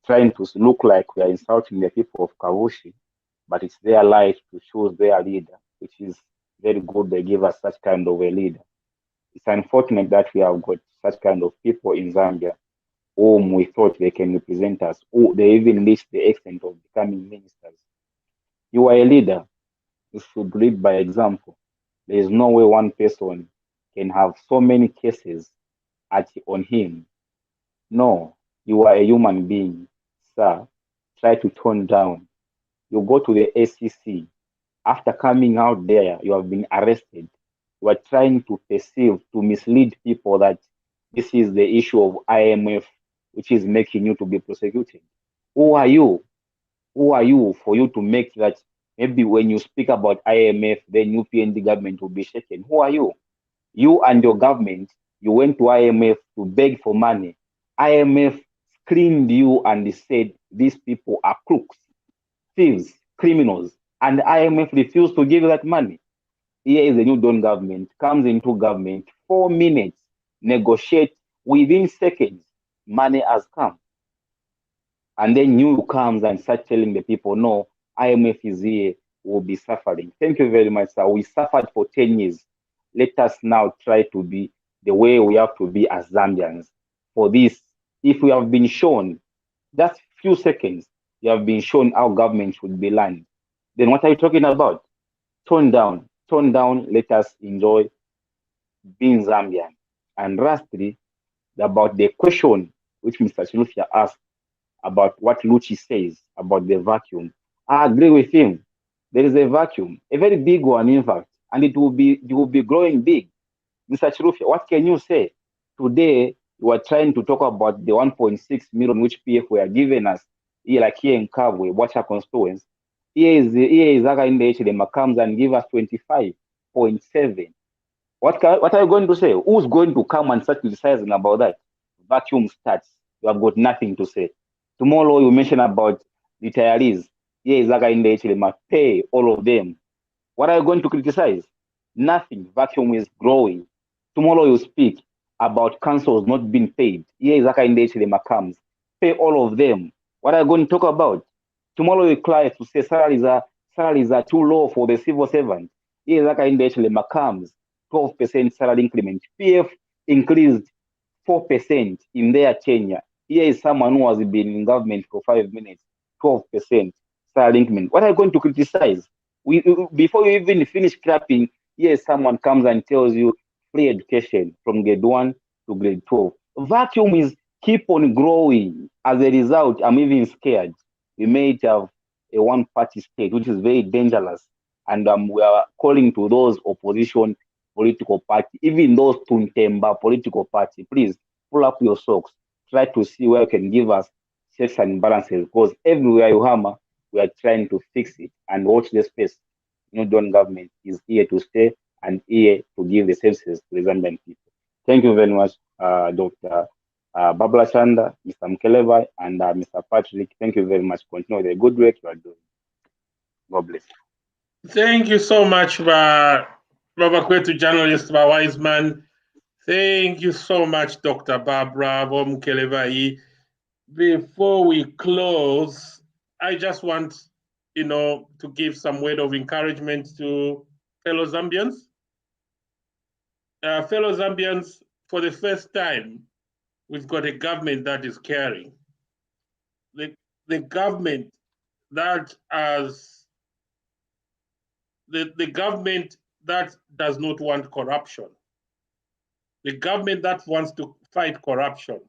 trying to look like we are insulting the people of Kavushi, but it's their right to choose their leader, which is very good. They give us such kind of a leader. It's unfortunate that we have got such kind of people in Zambia whom we thought they can represent us, who they even reached the extent of becoming ministers. You are a leader. You should lead by example. There is no way one person can have so many cases on him. No, you are a human being, sir. Try to tone down. You go to the ACC. After coming out there, you have been arrested. you are trying to perceive, to mislead people that this is the issue of IMF, which is making you to be prosecuted. Who are you? Who are you for you to make that? Maybe when you speak about IMF, then you PND government will be shaken. Who are you? You and your government, you went to IMF to beg for money. IMF screened you and said these people are crooks, thieves, criminals, and IMF refused to give that money. Here is the new Dawn government, comes into government, 4 minutes, negotiate, within seconds, money has come. And then you comes and start telling the people, no, IMF is here, we'll be suffering. Thank you very much, sir. We suffered for 10 years. Let us now try to be the way we have to be as Zambians. For this, if we have been shown, just few seconds, you have been shown how government should be run, then what are you talking about? Tone down, let us enjoy being Zambian. And lastly, about the question which Mr. Chilufya asked about what Lucci says about the vacuum. I agree with him. There is a vacuum, a very big one, in fact, and it will be growing big. Mr. Chilufya, what can you say? Today, you are trying to talk about the 1.6 million which PF were given us, here, like here in Kabwe, Watcher constituents. Here is Aga in the HDM comes and give us 25.7. What are you going to say? Who's going to come and start criticizing about that? Vacuum starts. You have got nothing to say. Tomorrow you mention about retirees. Here is Aga in the HDM, pay all of them. What are you going to criticize? Nothing. Vacuum is growing. Tomorrow you speak about councils not being paid. Here is Aga in the HDM comes. Pay all of them. What are you going to talk about? Tomorrow you cry to say salaries are too low for the civil servant. Here is Aga in the HDM comes. 12% salary increment. PF increased 4% in their tenure. Here is someone who has been in government for 5 minutes, 12% salary increment. What are you going to criticize? Before you even finish clapping, here someone comes and tells you free education from grade 1 to grade 12. Vacuum is keep on growing. As a result, I'm even scared. We may have a one-party state, which is very dangerous. And we are calling to those opposition political party, even those Tuntemba political party, please pull up your socks. Try to see where you can give us checks and balances, because everywhere you hammer, we are trying to fix it. And watch the space. New Dawn government is here to stay and here to give the services to the Zambian people. Thank you very much, Dr. Babla Chanda, Mr. Mkeleva, and Mr. Patrick. Thank you very much. Continue the good work you are doing. God bless you. Thank you so much, Bakwetu journalist, Wiseman. Thank you so much, Dr. Barbara Mkeleva. Before we close, I just want, to give some word of encouragement to fellow Zambians. Fellow Zambians, for the first time, we've got a government that is caring. The government that has the government that does not want corruption. The government that wants to fight corruption.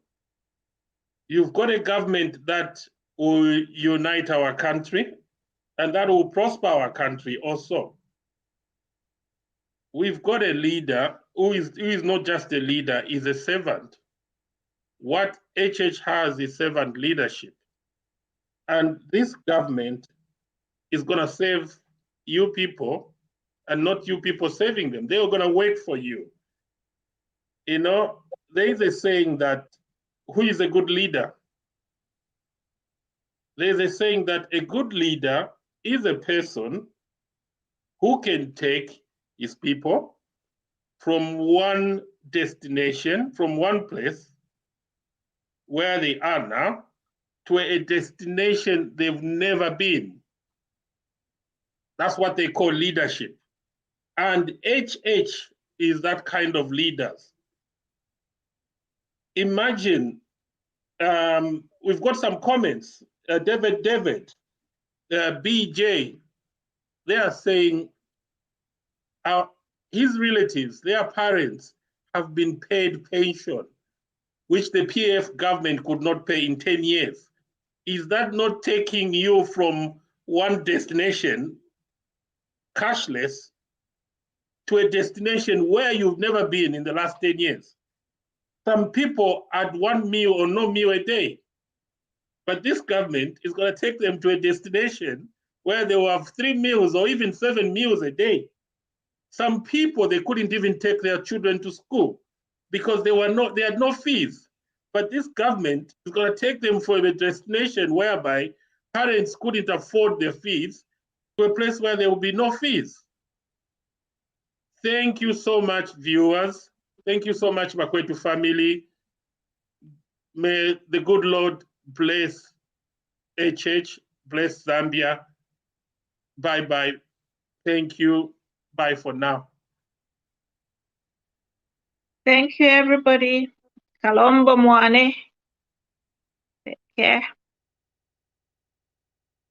You've got a government that will unite our country and that will prosper our country also. We've got a leader who is not just a leader, he's a servant. What HH has is servant leadership. And this government is going to save you people and not you people saving them. They are going to wait for you. There is a saying that, who is a good leader? There's a saying that a good leader is a person who can take his people from one destination, from one place where they are now, to a destination they've never been. That's what they call leadership. And HH is that kind of leaders. Imagine, we've got some comments. David, BJ, they are saying his relatives, their parents, have been paid pension, which the PF government could not pay in 10 years. Is that not taking you from one destination, cashless, to a destination where you've never been in the last 10 years. Some people had 1 meal or no meal a day. But this government is going to take them to a destination where they will have 3 meals or even 7 meals a day. Some people, they couldn't even take their children to school because they had no fees. But this government is going to take them for a destination whereby parents couldn't afford their fees to a place where there will be no fees. Thank you so much, viewers. Thank you so much, Bakwetu family. May the good Lord bless HH, bless Zambia. Bye-bye. Thank you. Bye for now. Thank you, everybody. Kalombo Mwane. Take care.